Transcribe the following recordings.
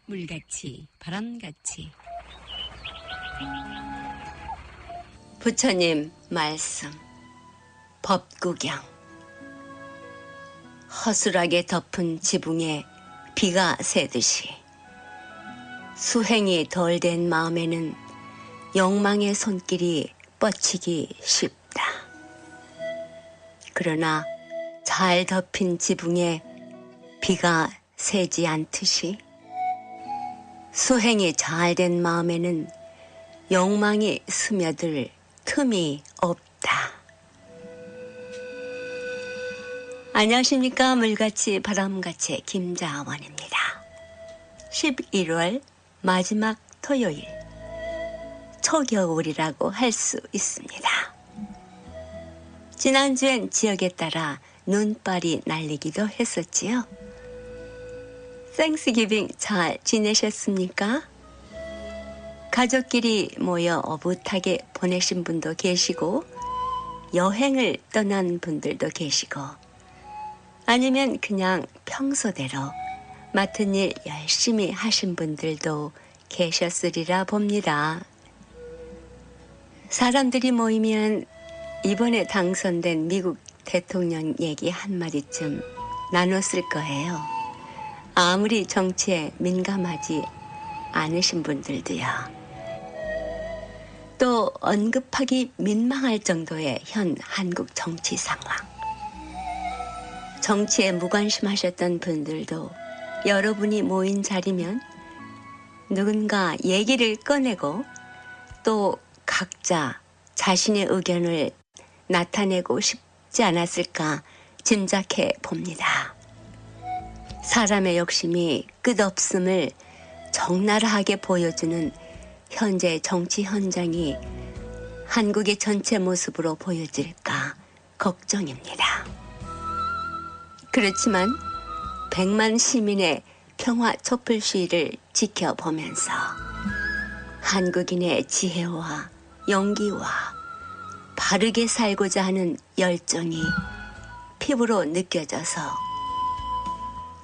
물같이 바람같이. 부처님 말씀 법구경. 허술하게 덮은 지붕에 비가 새듯이 수행이 덜 된 마음에는 욕망의 손길이 뻗치기 쉽다. 그러나 잘 덮인 지붕에 비가 새지 않듯이 수행이 잘 된 마음에는 욕망이 스며들 틈이 없다. 안녕하십니까. 물같이 바람같이 김자원입니다. 11월 마지막 토요일, 초겨울이라고 할 수 있습니다. 지난주엔 지역에 따라 눈발이 날리기도 했었지요. 땡스기빙 잘 지내셨습니까? 가족끼리 모여 오붓하게 보내신 분도 계시고 여행을 떠난 분들도 계시고 아니면 그냥 평소대로 맡은 일 열심히 하신 분들도 계셨으리라 봅니다. 사람들이 모이면 이번에 당선된 미국 대통령 얘기 한마디쯤 나눴을 거예요. 아무리 정치에 민감하지 않으신 분들도요. 또 언급하기 민망할 정도의 현 한국 정치 상황. 정치에 무관심하셨던 분들도 여러분이 모인 자리면 누군가 얘기를 꺼내고 또 각자 자신의 의견을 나타내고 싶지 않았을까 짐작해 봅니다. 사람의 욕심이 끝없음을 적나라하게 보여주는 현재 정치 현장이 한국의 전체 모습으로 보여질까 걱정입니다. 그렇지만 100만 시민의 평화 촛불 시위를 지켜보면서 한국인의 지혜와 용기와 바르게 살고자 하는 열정이 피부로 느껴져서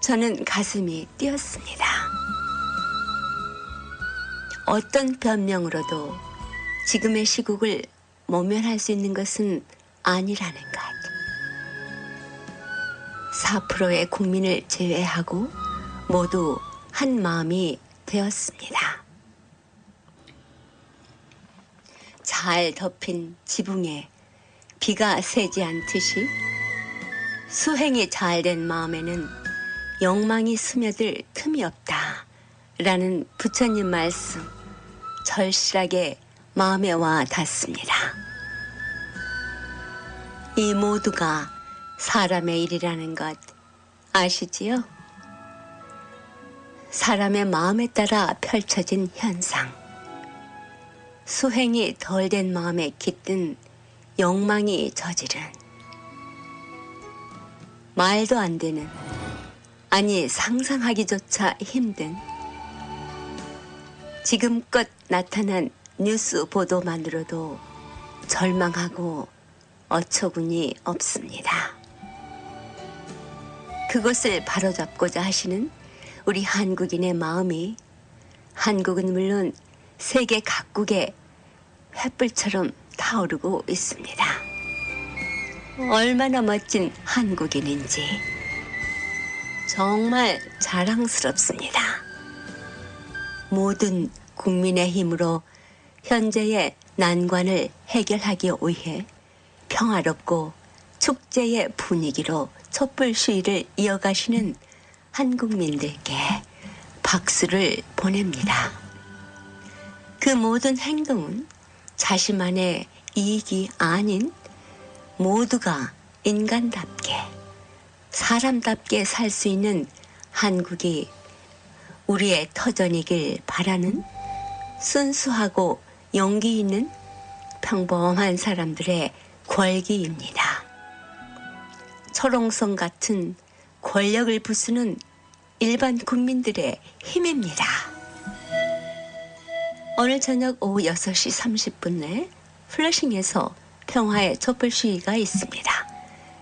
저는 가슴이 뛰었습니다. 어떤 변명으로도 지금의 시국을 모면할 수 있는 것은 아니라는 것. 4%의 국민을 제외하고 모두 한 마음이 되었습니다. 잘 덮인 지붕에 비가 새지 않듯이 수행이 잘 된 마음에는 욕망이 스며들 틈이 없다 라는 부처님 말씀 절실하게 마음에 와 닿습니다. 이 모두가 사람의 일이라는 것 아시지요? 사람의 마음에 따라 펼쳐진 현상. 수행이 덜 된 마음에 깃든 욕망이 저지른 말도 안 되는, 아니 상상하기조차 힘든 지금껏 나타난 뉴스 보도만으로도 절망하고 어처구니 없습니다. 그것을 바로잡고자 하시는 우리 한국인의 마음이, 한국은 물론 세계 각국의 횃불처럼 타오르고 있습니다. 얼마나 멋진 한국인인지 정말 자랑스럽습니다. 모든 국민의 힘으로 현재의 난관을 해결하기 위해 평화롭고 축제의 분위기로 촛불 시위를 이어가시는 한국민들께 박수를 보냅니다. 그 모든 행동은 자신만의 이익이 아닌 모두가 인간답게 사람답게 살 수 있는 한국이 우리의 터전이길 바라는 순수하고 용기 있는 평범한 사람들의 권기입니다. 철옹성 같은 권력을 부수는 일반 국민들의 힘입니다. 오늘 저녁 오후 6시 30분에 플러싱에서 평화의 촛불 시위가 있습니다.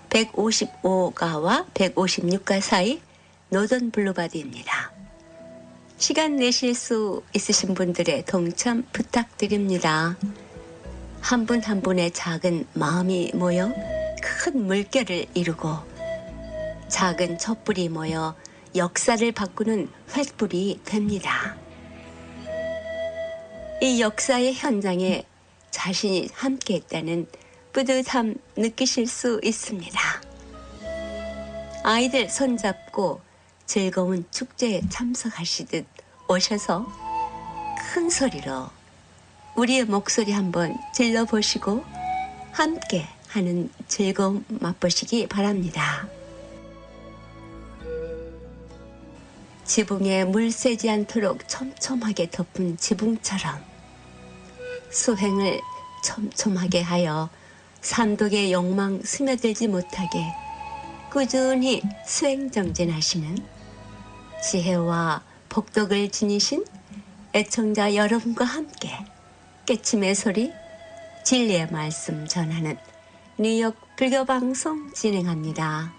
155가와 156가 사이 노던 블루바디입니다. 시간 내실 수 있으신 분들의 동참 부탁드립니다. 한 분 한 분의 작은 마음이 모여 큰 물결을 이루고 작은 촛불이 모여 역사를 바꾸는 횃불이 됩니다. 이 역사의 현장에 자신이 함께했다는 뿌듯함 느끼실 수 있습니다. 아이들 손잡고 즐거운 축제에 참석하시듯 오셔서 큰 소리로 우리의 목소리 한번 질러보시고 함께 하는 즐거움 맛보시기 바랍니다. 지붕에 물 새지 않도록 촘촘하게 덮은 지붕처럼 수행을 촘촘하게 하여 삼독의 욕망 스며들지 못하게 꾸준히 수행정진하시는 지혜와 복덕을 지니신 애청자 여러분과 함께 깨침의 소리, 진리의 말씀 전하는 뉴욕 불교방송 진행합니다.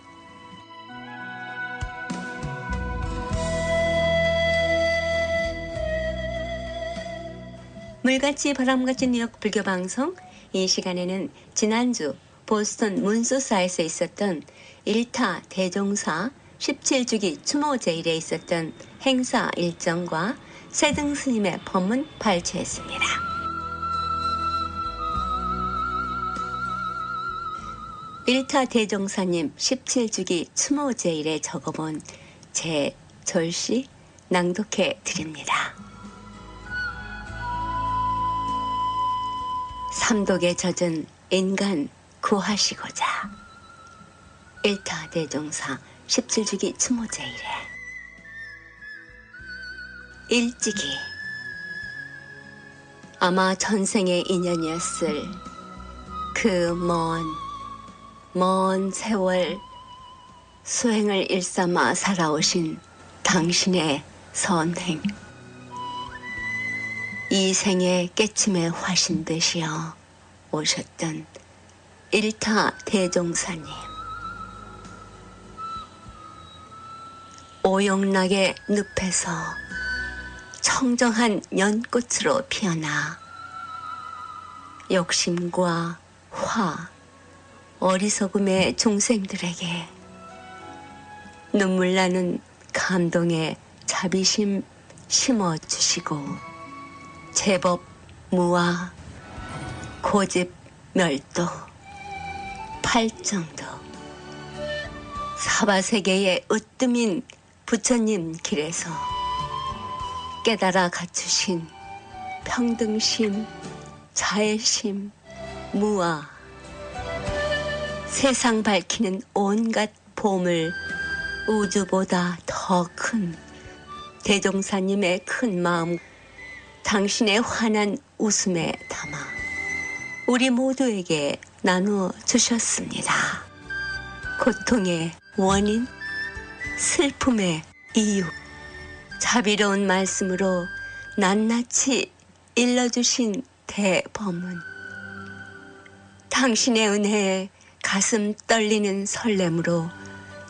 물같이 바람같이 뉴욕 불교방송, 이 시간에는 지난주 보스턴 문수사에서 있었던 1타 대종사 17주기 추모제일에 있었던 행사 일정과 세등 스님의 법문 발췌했습니다. 일타 대종사님 17주기 추모제일에 적어본 제 절시 낭독해 드립니다. 삼독에 젖은 인간 구하시고자 일타 대종사 17주기 추모제일에 일찍이 아마 전생의 인연이었을 그 먼 세월 수행을 일삼아 살아오신 당신의 선행, 이 생의 깨침의 화신 되시어 오셨던 일타 대종사님, 오용락의 늪에서 청정한 연꽃으로 피어나 욕심과 화, 어리석음의 중생들에게 눈물나는 감동의 자비심 심어주시고 제법 무아, 고집 멸도, 팔정도, 사바세계의 으뜸인 부처님 길에서 깨달아 갖추신 평등심, 자애심, 무아, 세상 밝히는 온갖 보물, 우주보다 더 큰 대종사님의 큰 마음, 당신의 환한 웃음에 담아 우리 모두에게 나누어 주셨습니다. 고통의 원인, 슬픔의 이유, 자비로운 말씀으로 낱낱이 일러주신 대법문, 당신의 은혜에 가슴 떨리는 설렘으로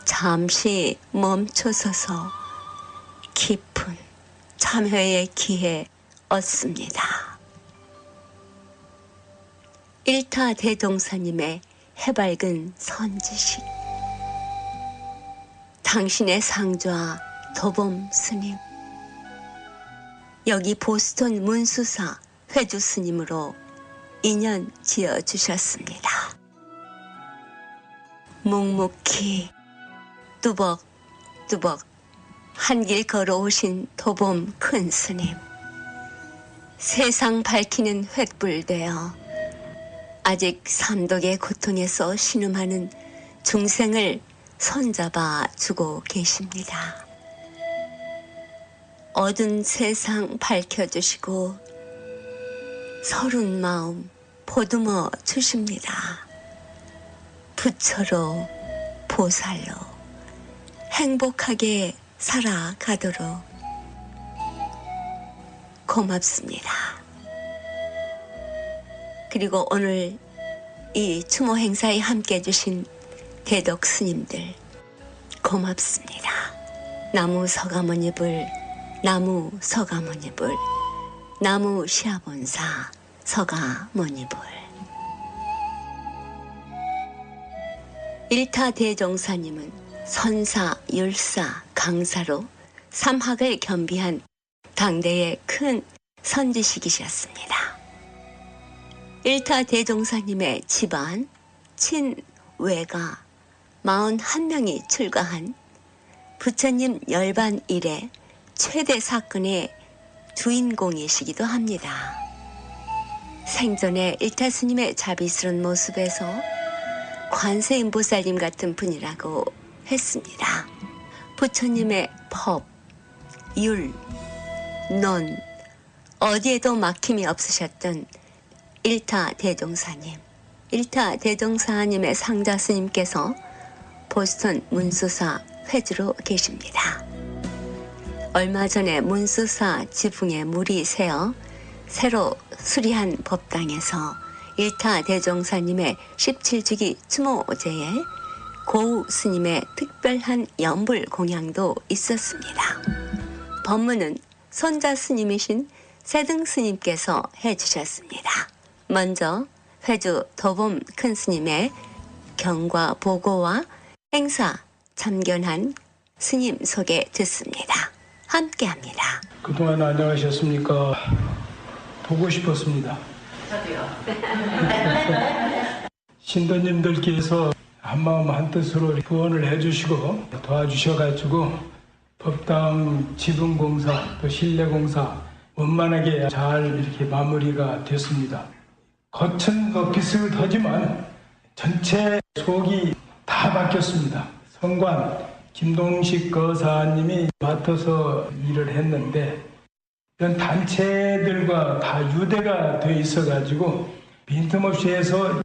잠시 멈춰서서 깊은 참회의 기회 얻습니다. 일타 대종사님의 해맑은 선지식, 당신의 상좌 도범 스님, 여기 보스턴 문수사 회주 스님으로 인연 지어주셨습니다. 묵묵히 뚜벅뚜벅 한 길 걸어오신 도범 큰 스님, 세상 밝히는 횃불 되어 아직 삼독의 고통에서 신음하는 중생을 손잡아 주고 계십니다. 어두운 세상 밝혀주시고 서른 마음 보듬어 주십니다. 부처로 보살로 행복하게 살아가도록 고맙습니다. 그리고 오늘 이 추모 행사에 함께 해주신 대덕 스님들 고맙습니다. 나무 서가모니불 나무 서가모니불, 나무 시아본사 서가모니불. 일타 대종사님은 선사, 율사, 강사로 삼학을 겸비한 당대의 큰 선지식이셨습니다. 일타 대종사님의 집안 친외가 41명이 출가한 부처님 열반 이래 최대 사건의 주인공이시기도 합니다. 생전에 일타 스님의 자비스러운 모습에서 관세음보살님 같은 분이라고 했습니다. 부처님의 법, 율, 론 어디에도 막힘이 없으셨던 일타 대종사님. 일타 대종사님의 상자 스님께서 보스턴 문수사 회주로 계십니다. 얼마 전에 문수사 지붕에 물이 새어 새로 수리한 법당에서 일타 대종사님의 17주기 추모제에 고우 스님의 특별한 연불 공양도 있었습니다. 법문은 손자 스님이신 세등 스님께서 해주셨습니다. 먼저 회주 도범 큰 스님의 경과 보고와 행사 참견한 스님 소개 듣습니다. 함께합니다. 그동안 안녕하셨습니까? 보고 싶었습니다. 저도요. 신도님들께서 한마음 한뜻으로 후원을 해주시고 도와주셔가지고 법당 지붕공사 또 실내공사 원만하게 잘 이렇게 마무리가 됐습니다. 겉은 비슷하지만 전체 속이 다 바뀌었습니다. 성관 김동식 거사님이 맡아서 일을 했는데 이런 단체들과 다 유대가 돼 있어가지고 빈틈없이 해서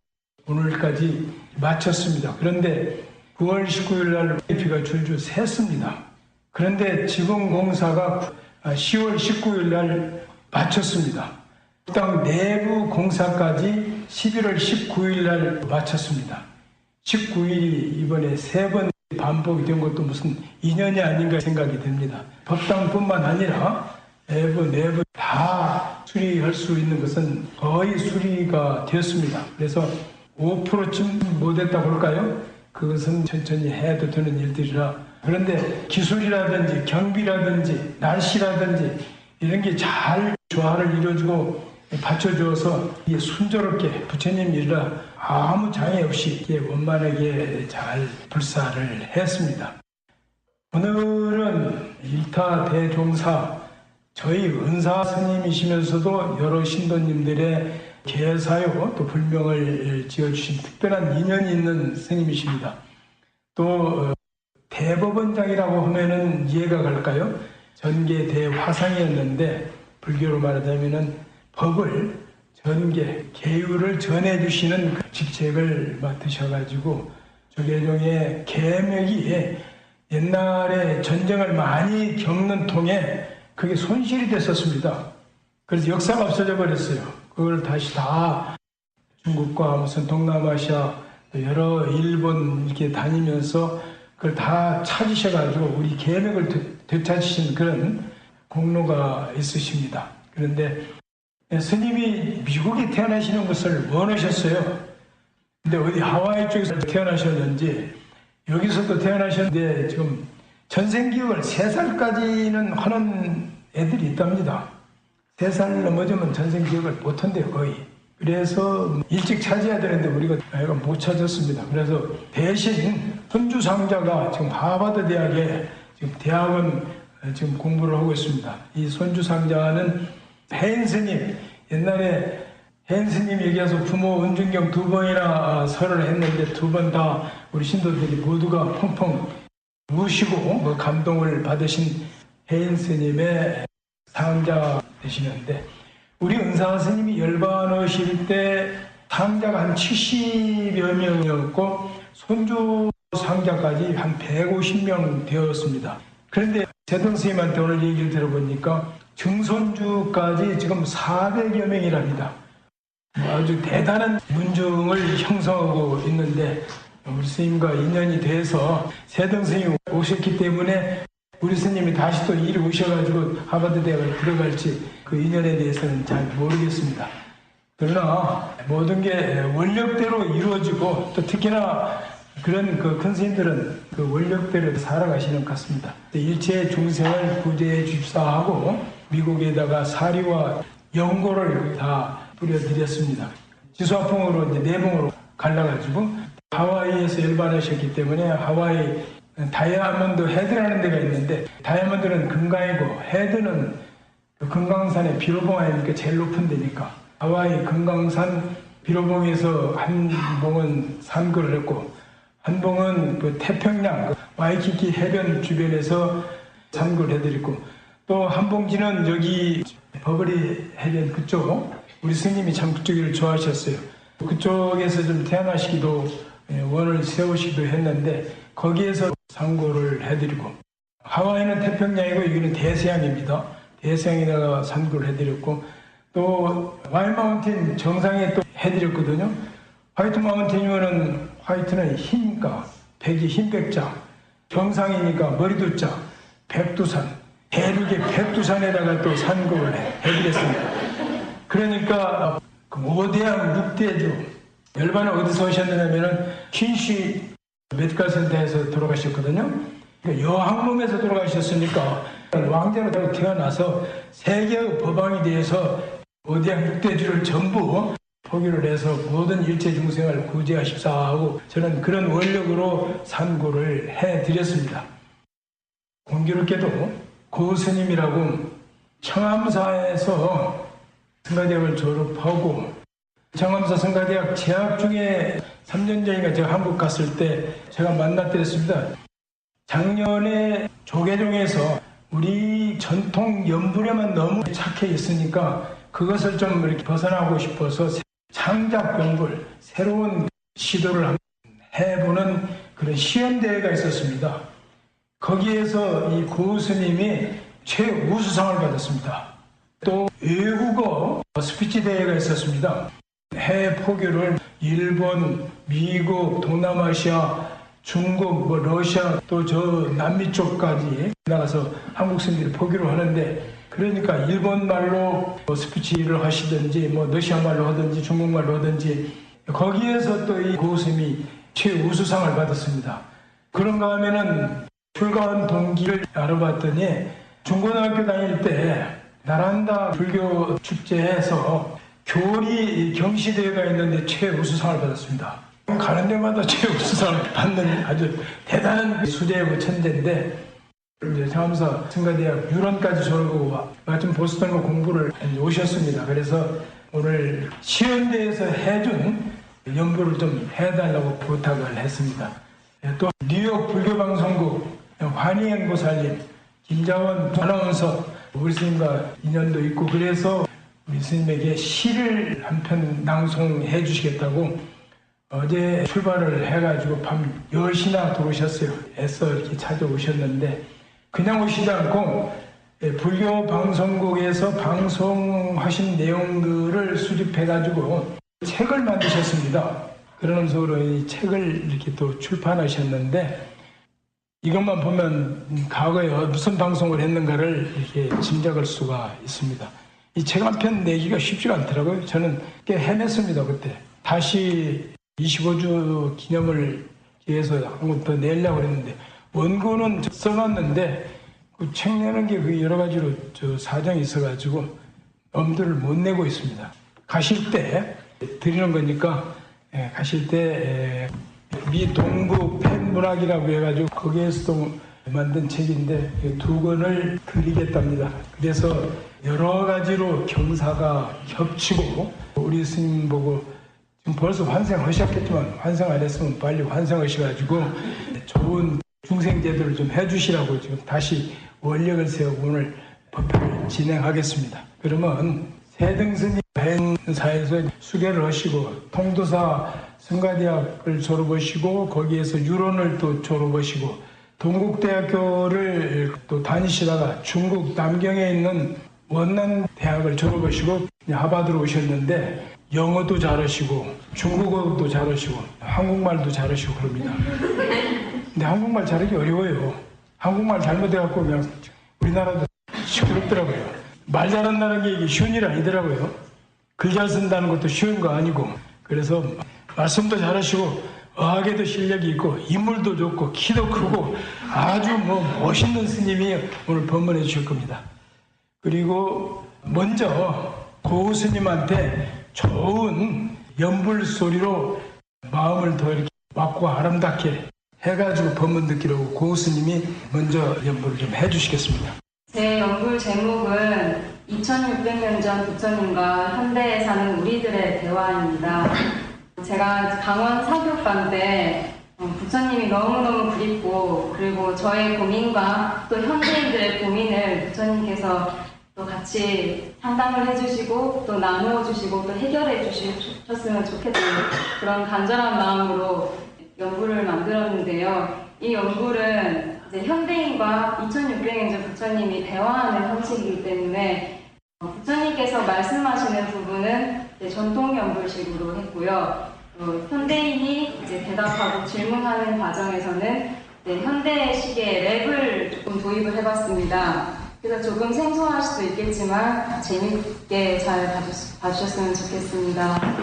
오늘까지 마쳤습니다. 그런데 9월 19일 날 비가 줄줄 샜습니다. 그런데 지붕공사가 10월 19일 날 마쳤습니다. 법당 내부 공사까지 11월 19일 날 마쳤습니다. 19일이 이번에 3번 반복이 된 것도 무슨 인연이 아닌가 생각이 됩니다. 법당뿐만 아니라 내부 다 수리할 수 있는 것은 거의 수리가 되었습니다. 그래서 5%쯤 못했다고 할까요? 그것은 천천히 해도 되는 일들이라. 그런데 기술이라든지 경비라든지 날씨라든지 이런 게 잘 조화를 이루어주고 받쳐주어서 이게 순조롭게 부처님 일이라 아무 장애 없이 원만하게 잘 불사를 했습니다. 오늘은 일타 대종사 저희 은사 스님이시면서도 여러 신도님들의 계사요 또 불명을 지어주신 특별한 인연이 있는 스님이십니다. 또 대법원장이라고 하면은 이해가 갈까요? 전계 대화상이었는데 불교로 말하자면은 법을 전계 계율을 전해주시는 그 직책을 맡으셔가지고 조계종의 계맥이 옛날에 전쟁을 많이 겪는 통에 그게 손실이 됐었습니다. 그래서 역사가 없어져 버렸어요. 그걸 다시 다 중국과 무슨 동남아시아 여러 일본 이렇게 다니면서 그걸 다 찾으셔가지고 우리 계맥을 되찾으신 그런 공로가 있으십니다. 그런데 스님이 미국에 태어나시는 것을 원하셨어요. 근데 어디 하와이 쪽에서 태어나셨는지 여기서도 태어나셨는데 지금 전생기억을 3살까지는 하는 애들이 있답니다. 3살 넘어지면 전생기억을 못한대요, 거의. 그래서 일찍 찾아야 되는데 우리가 애가 못 찾았습니다. 그래서 대신 손주상자가 지금 하버드 대학에 지금 대학원 지금 공부를 하고 있습니다. 이 손주상자는 혜인 스님, 옛날에 혜인 스님 얘기해서 부모 은중경 2번이나 설을 했는데 2번 다 우리 신도들이 모두가 펑펑 우시고 감동을 받으신 혜인 스님의 상자 되시는데 우리 은사 스님이 열반하실 때 상자가 한 70여 명이었고 손주 상자까지 한 150명 되었습니다. 그런데 세동 스님한테 오늘 얘기를 들어보니까 증손주까지 지금 400여 명이랍니다. 아주 대단한 문중을 형성하고 있는데 우리 스님과 인연이 돼서 세동 스님이 오셨기 때문에 우리 스님이 다시 또 이리 오셔가지고 하버드 대학을 들어갈지 그 인연에 대해서는 잘 모르겠습니다. 그러나 모든 게 원력대로 이루어지고 또 특히나 그런 그 큰 스님들은 그 원력대로 살아가시는 것 같습니다. 일체 중생을 구제해 주십사 하고 미국에다가 사리와 연고를 다 뿌려드렸습니다. 지수화풍으로 이제 내봉으로 갈라가지고 하와이에서 열반하셨기 때문에 하와이 다이아몬드 헤드라는 데가 있는데 다이아몬드는 금강이고 헤드는 그 금강산의 비로봉아니까 제일 높은 데니까 하와이 금강산 비로봉에서 한 봉은 산거를 했고 한 봉은 그 태평양 그 와이키키 해변 주변에서 산거를 해드렸고 또 한 봉지는 여기 버버리 해변 그쪽 우리 스님이 참 그쪽을 좋아하셨어요. 그쪽에서 좀 태어나시기도 원을 세우시기도 했는데 거기에서 상고를 해드리고 하와이는 태평양이고 여기는 대서양입니다. 대서양에다가 상고를 해드렸고 또 와이마운틴 정상에 또 해드렸거든요. 화이트 마운틴이면은 화이트는 흰가 백이 흰백자 정상이니까 머리두자 백두산 대륙의 백두산에다가 또 상고를 해드렸습니다. 그러니까 그 5대양 6대주 열반은 어디서 오셨느냐면은 퀸시 메디컬 센터에서 돌아가셨거든요. 그러니까 여항mom에서 돌아가셨으니까 왕자로 태어나서 세계의 법왕이 되어서 5대양 6대주를 전부 포기를 해서 모든 일체 중생을 구제하십사 하고 저는 그런 원력으로 산고를 해드렸습니다. 공교롭게도 고 스님이라고 청암사에서 성가대학을 졸업하고 청암사 성가대학 재학 중에 3년 전인가 제가 한국 갔을 때 제가 만났더랬습니다. 작년에 조계종에서 우리 전통 연불에만 너무 착해 있으니까 그것을 좀 이렇게 벗어나고 싶어서 창작 연불, 새로운 시도를 해보는 그런 시연대회가 있었습니다. 거기에서 이 고 스님이 최우수상을 받았습니다. 또 외국어 스피치 대회가 있었습니다. 해외 포교를 일본, 미국, 동남아시아, 중국, 러시아 또 저 남미 쪽까지 나가서 한국 스님들이 포교를 하는데 그러니까 일본 말로 스피치를 하시든지 러시아 말로 하든지 중국 말로 하든지 거기에서 또 이 고 스님이 최우수상을 받았습니다. 그런가 하면은 불가한 동기를 알아봤더니 중고등학교 다닐 때 나란다 불교 축제에서 교리 경시대회가 있는데 최우수상을 받았습니다. 가는 데마다 최우수상을 받는 아주 대단한 수재고 천재인데 이제 청암사 성가대학 유론까지 졸업하고 마침 보스턴으로 공부를 오셨습니다. 그래서 오늘 시연대에서 해준 연구를 좀 해달라고 부탁을 했습니다. 또 뉴욕 불교방송국 환희행 보살님, 김자원 아나운서 우리 스님과 인연도 있고 그래서 우리 스님에게 시를 한 편 낭송해 주시겠다고 어제 출발을 해가지고 밤 10시나 들어오셨어요. 애써 이렇게 찾아오셨는데 그냥 오시지 않고 불교 방송국에서 방송하신 내용들을 수집해가지고 책을 만드셨습니다. 그러면서 이 책을 이렇게 또 출판하셨는데 이것만 보면 과거에 무슨 방송을 했는가를 이렇게 짐작할 수가 있습니다. 이 책 한 편 내기가 쉽지가 않더라고요. 저는 꽤 헤맸습니다, 그때. 다시 25주 기념을 위해서 한 권 더 내려고 그랬는데, 원고는 써놨는데, 그 책 내는 게 그 여러 가지로 사정이 있어가지고, 엄두를 못 내고 있습니다. 가실 때 드리는 거니까, 가실 때, 미 동부 팬문학이라고 해가지고 거기에서도 만든 책인데 2권을 드리겠답니다. 그래서 여러 가지로 경사가 겹치고 우리 스님 보고 지금 벌써 환생하셨겠지만 환생 안 했으면 빨리 환생하셔가지고 좋은 중생제도를 좀 해주시라고 지금 다시 원력을 세우고 오늘 법회를 진행하겠습니다. 그러면 세등스님 벤사에서 수계를 하시고 통도사 성가대학을 졸업하시고 거기에서 유론을 또 졸업하시고 동국대학교를 또 다니시다가 중국 남경에 있는 원난 대학을 졸업하시고 하버드로 오셨는데 영어도 잘하시고 중국어도 잘하시고 한국말도 잘하시고 그럽니다. 근데 한국말 잘하기 어려워요. 한국말 잘못해갖고 그냥 우리나라도 시끄럽더라고요. 말 잘한다는 게 이게 쉬운 일 아니더라고요. 글 잘 쓴다는 것도 쉬운 거 아니고. 그래서 말씀도 잘하시고 어학에도 실력이 있고 인물도 좋고 키도 크고 아주 멋있는 스님이 오늘 법문해 주실 겁니다. 그리고 먼저 고우 스님한테 좋은 연불 소리로 마음을 더 이렇게 맑고 아름답게 해가지고 법문 듣기로 고우 스님이 먼저 연불을 좀 해주시겠습니다. 제 연불 제목은 2600년 전 부처님과 현대에 사는 우리들의 대화입니다. 제가 강원 사교관 때 부처님이 너무너무 그립고, 그리고 저의 고민과 또 현대인들의 고민을 부처님께서 또 같이 상담을 해주시고 또 나누어 주시고 또 해결해 주셨으면 좋겠다는 그런 간절한 마음으로 연불을 만들었는데요. 이 연불은 이제 현대인과 2600년 전 부처님이 대화하는 형식이기 때문에 부처님께서 말씀하시는 부분은 전통 연불식으로 했고요. 현대인이 이제 대답하고 질문하는 과정에서는 현대식의 랩을 조금 도입을 해봤습니다. 그래서 조금 생소할 수도 있겠지만 재밌게 잘 봐주셨으면 좋겠습니다.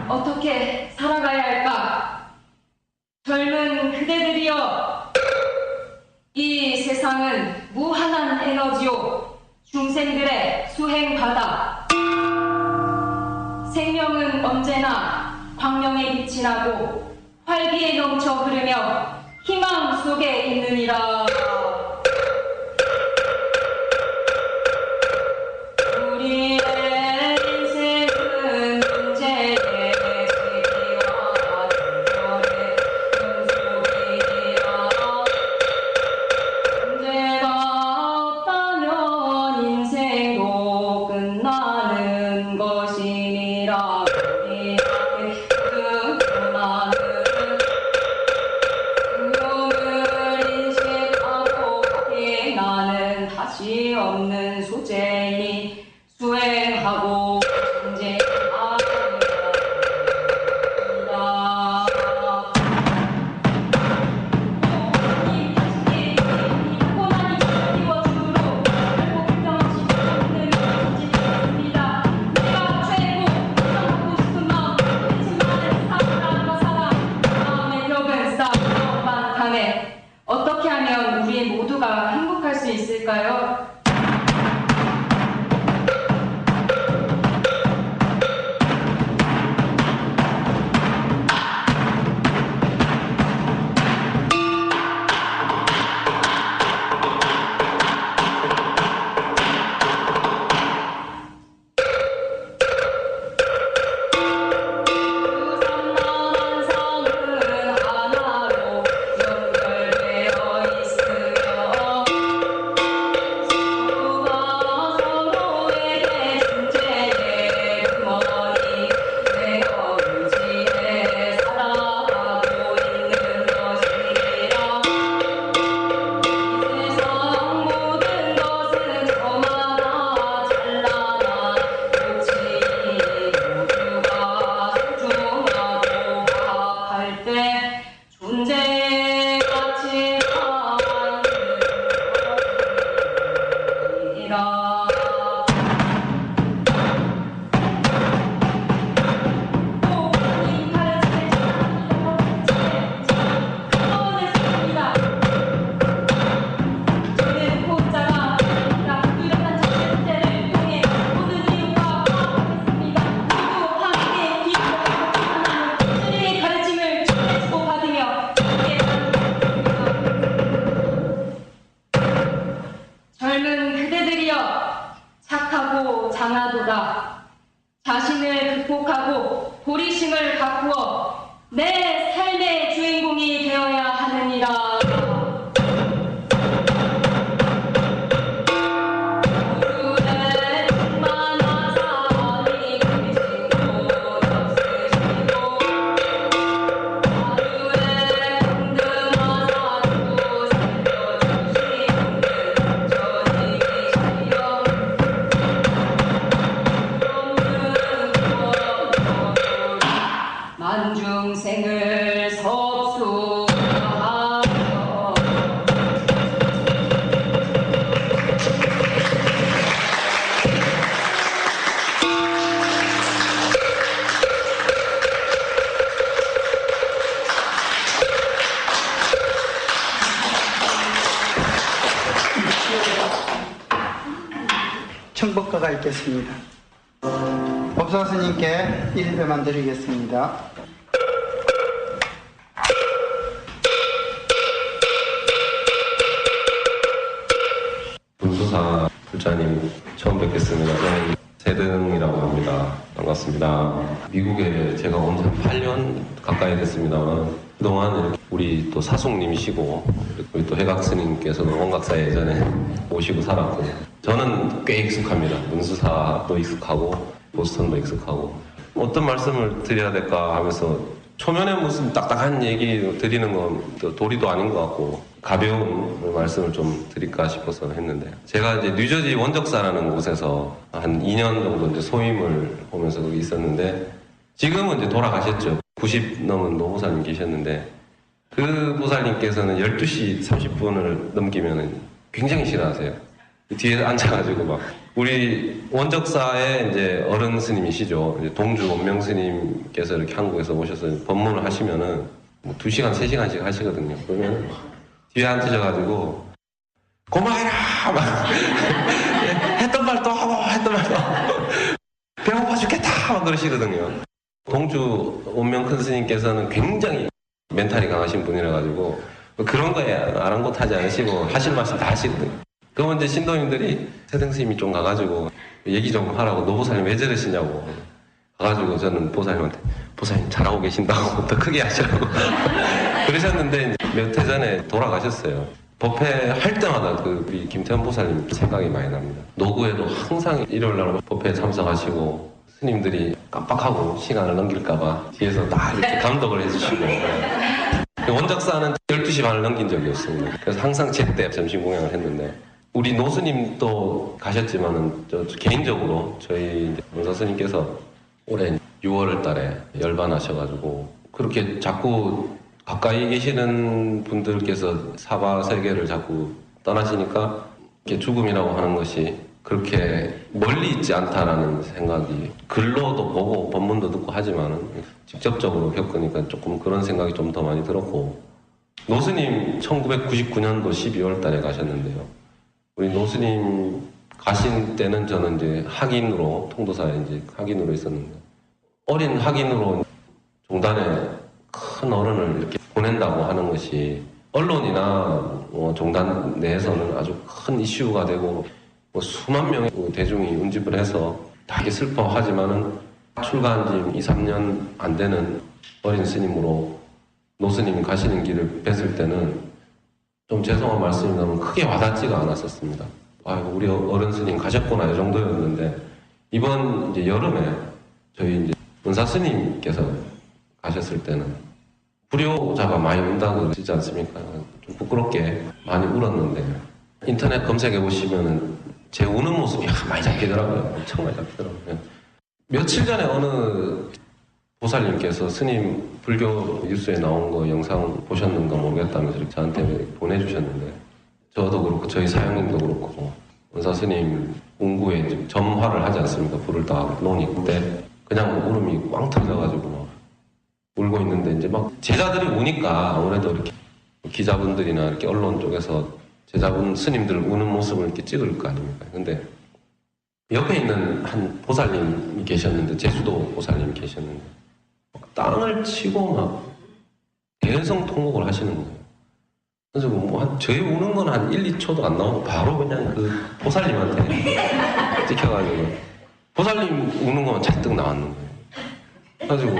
어떻게 살아가야 할까? 젊은 그대들이여, 이 세상은 무한한 에너지요 중생들의 수행바다. 생명은 언제나 광명에 빛이 나고 활기에 넘쳐 흐르며 희망 속에 있느니라. 우리의 인생은 문제의 시기와 계절의 연속이라. 문제가 없다면 인생도 끝나는 것이니라. 우리에게 끝나는 운명을 인식하고 평생을 섭수하여 청법가가 있겠습니다. 법사 스님께 1배만 드리겠습니다. 문수사 불자님 처음 뵙겠습니다. 저는 세등이라고 합니다. 반갑습니다. 미국에 제가 온 지 한 8년 가까이 됐습니다만 그동안 이렇게 우리 또 사숙님이시고 우리 또 해각 스님께서도 원각사에 예전에 모시고 살았고 저는 꽤 익숙합니다. 문수사도 익숙하고 보스턴도 익숙하고 어떤 말씀을 드려야 될까 하면서 초면에 무슨 딱딱한 얘기 드리는 건 도리도 아닌 것 같고 가벼운 말씀을 좀 드릴까 싶어서 했는데 제가 이제 뉴저지 원적사라는 곳에서 한 2년 정도 이제 소임을 보면서 거기 있었는데 지금은 이제 돌아가셨죠. 90 넘은 노보살님 계셨는데 그 보살님께서는 12시 30분을 넘기면 굉장히 싫어하세요. 뒤에 앉아가지고 막 우리 원적사의 이제 어른 스님이시죠. 이제 동주 원명 스님께서 이렇게 한국에서 오셔서 법문을 하시면은 뭐 2시간, 3시간씩 하시거든요. 그러면 뒤에 앉으셔가지고 고마해라 막 했던 말 또 하고 했던 말 또 하고 배고파 죽겠다 막 그러시거든요. 동주 원명 큰 스님께서는 굉장히 멘탈이 강하신 분이라 가지고 그런 거에 아랑곳하지 않으시고 하실 말씀 다 하시거든요. 그러면 이제 신도님들이 세등 스님이 좀 가가지고 얘기 좀 하라고 노보살님 왜 저러시냐고 가가지고 저는 보살님한테 보살님 잘하고 계신다고 더 크게 하시라고 그러셨는데 몇 해 전에 돌아가셨어요. 법회 할 때마다 그 우리 김태현 보살님 생각이 많이 납니다. 노구에도 항상 일요일날 법회에 참석하시고 스님들이 깜빡하고 시간을 넘길까봐 뒤에서 다 이렇게 감독을 해주시고 원작사는 12시 반을 넘긴 적이 없습니다. 그래서 항상 제때 점심 공양을 했는데 우리 노스님도 가셨지만은 개인적으로 저희 원사 스님께서 올해 6월 달에 열반하셔가지고 그렇게 자꾸 가까이 계시는 분들께서 사바 세계를 자꾸 떠나시니까 이렇게 죽음이라고 하는 것이 그렇게 멀리 있지 않다라는 생각이 글로도 보고 법문도 듣고 하지만은 직접적으로 겪으니까 조금 그런 생각이 좀 더 많이 들었고 노스님 1999년도 12월 달에 가셨는데요. 우리 노스님 가신 때는 저는 이제 학인으로 통도사에 이제 학인으로 있었는데 어린 학인으로 종단에 큰 어른을 이렇게 보낸다고 하는 것이 언론이나 종단 내에서는 아주 큰 이슈가 되고 수만 명의 대중이 운집을 해서 되게 슬퍼하지만은 출가한 지 2, 3년 안 되는 어린 스님으로 노스님이 가시는 길을 뵀을 때는 좀 죄송한 말씀이라면 크게 와닿지가 않았었습니다. 아이고, 우리 어른 스님 가셨구나, 이 정도였는데, 이번 이제 여름에 저희 이제 은사 스님께서 가셨을 때는 불효자가 많이 운다고 그러시지 않습니까? 좀 부끄럽게 많이 울었는데, 인터넷 검색해 보시면은 제 우는 모습이 많이 잡히더라고요. 엄청 많이 잡히더라고요. 며칠 전에 어느 보살님께서 스님 불교 뉴스에 나온 거 영상 보셨는가 모르겠다면서 이렇게 저한테 보내주셨는데 저도 그렇고 저희 사장님도 그렇고 원사 스님 운구에 이제 점화를 하지 않습니까? 불을 다 놓으니 그때 그냥 울음이 꽝 터져가지고 막 울고 있는데 이제 막 제자들이 우니까 아무래도 이렇게 기자분들이나 이렇게 언론 쪽에서 제자분 스님들 우는 모습을 이렇게 찍을 거 아닙니까? 근데 옆에 있는 한 보살님이 계셨는데 제주도 보살님이 계셨는데 땅을 치고 막 대성 통곡을 하시는 거예요. 그래서 저희 우는 건 한 1, 2초도 안 나오고 바로 그냥 그 보살님한테 찍혀가지고 보살님 우는 거만 잔뜩 나왔는 거예요. 그래가지고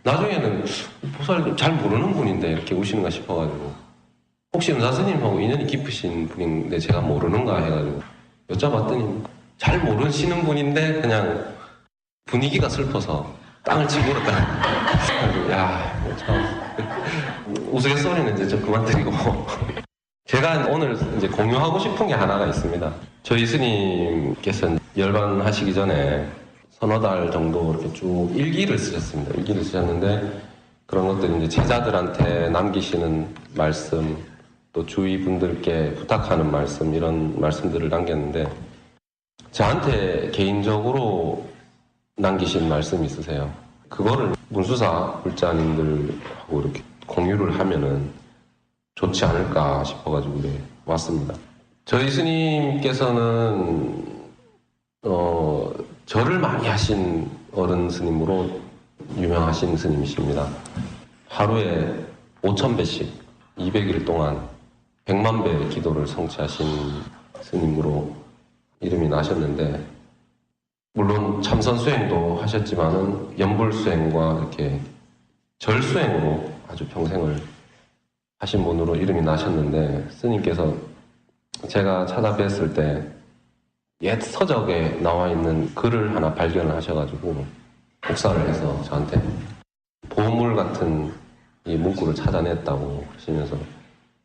나중에는 보살님 잘 모르는 분인데 이렇게 우시는가 싶어가지고 혹시 은사스님하고 인연이 깊으신 분인데 제가 모르는가 해가지고 여쭤봤더니 잘 모르시는 분인데 그냥 분위기가 슬퍼서 땅을 치고 울었다. 야, 참 우스갯소리는 이제 좀 그만 드리고 제가 오늘 이제 공유하고 싶은 게 하나가 있습니다. 저희 스님께서 열반하시기 전에 서너 달 정도 이렇게 쭉 일기를 쓰셨습니다. 일기를 쓰셨는데 그런 것들이 이제 제자들한테 남기시는 말씀, 또 주위 분들께 부탁하는 말씀, 이런 말씀들을 남겼는데, 저한테 개인적으로 남기신 말씀이 있으세요. 그거를 문수사 불자님들하고 이렇게 공유를 하면은 좋지 않을까 싶어가지고 왔습니다. 저희 스님께서는 절을 많이 하신 어른 스님으로 유명하신 스님이십니다. 하루에 5,000배씩 200일 동안 100만 배 기도를 성취하신 스님으로 이름이 나셨는데, 물론 참선 수행도 하셨지만은 연불 수행과 이렇게 절 수행으로 아주 평생을 하신 분으로 이름이 나셨는데, 스님께서 제가 찾아뵀을 때 옛 서적에 나와 있는 글을 하나 발견을 하셔가지고 복사를 해서 저한테 보물 같은 이 문구를 찾아냈다고 하시면서,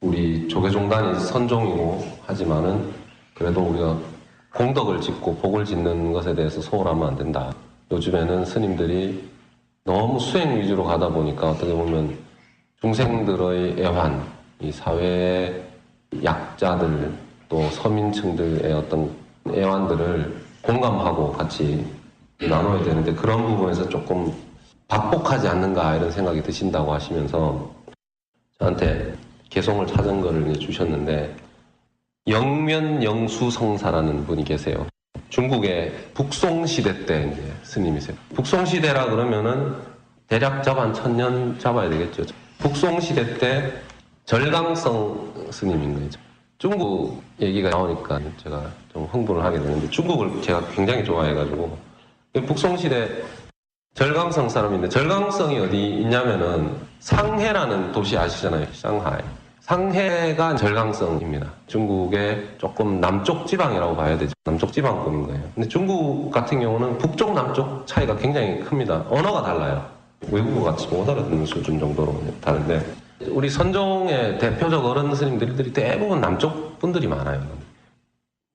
우리 조계종단이 선종이고 하지만은 그래도 우리가 공덕을 짓고 복을 짓는 것에 대해서 소홀하면 안 된다. 요즘에는 스님들이 너무 수행 위주로 가다 보니까 어떻게 보면 중생들의 애환, 이 사회의 약자들 또 서민층들의 어떤 애환들을 공감하고 같이 나눠야 되는데, 그런 부분에서 조금 박복하지 않는가 이런 생각이 드신다고 하시면서 저한테 개송을 찾은 거를 주셨는데, 영면영수성사라는 분이 계세요. 중국의 북송시대 때 이제 스님이세요. 북송시대라 그러면은 대략 한 1000년 잡아야 되겠죠. 북송시대 때 절강성 스님인 거예요. 중국 얘기가 나오니까 제가 좀 흥분을 하게 되는데, 중국을 제가 굉장히 좋아해가지고, 북송시대 절강성 사람인데, 절강성이 어디 있냐면은 상해라는 도시 아시잖아요. 상하이. 상해가 절강성입니다. 중국의 조금 남쪽 지방이라고 봐야 되죠. 남쪽 지방권인 거예요. 근데 중국 같은 경우는 북쪽, 남쪽 차이가 굉장히 큽니다. 언어가 달라요. 외국어 같이 못 알아듣는 수준 정도로 다른데, 우리 선종의 대표적 어른 스님들이 대부분 남쪽 분들이 많아요.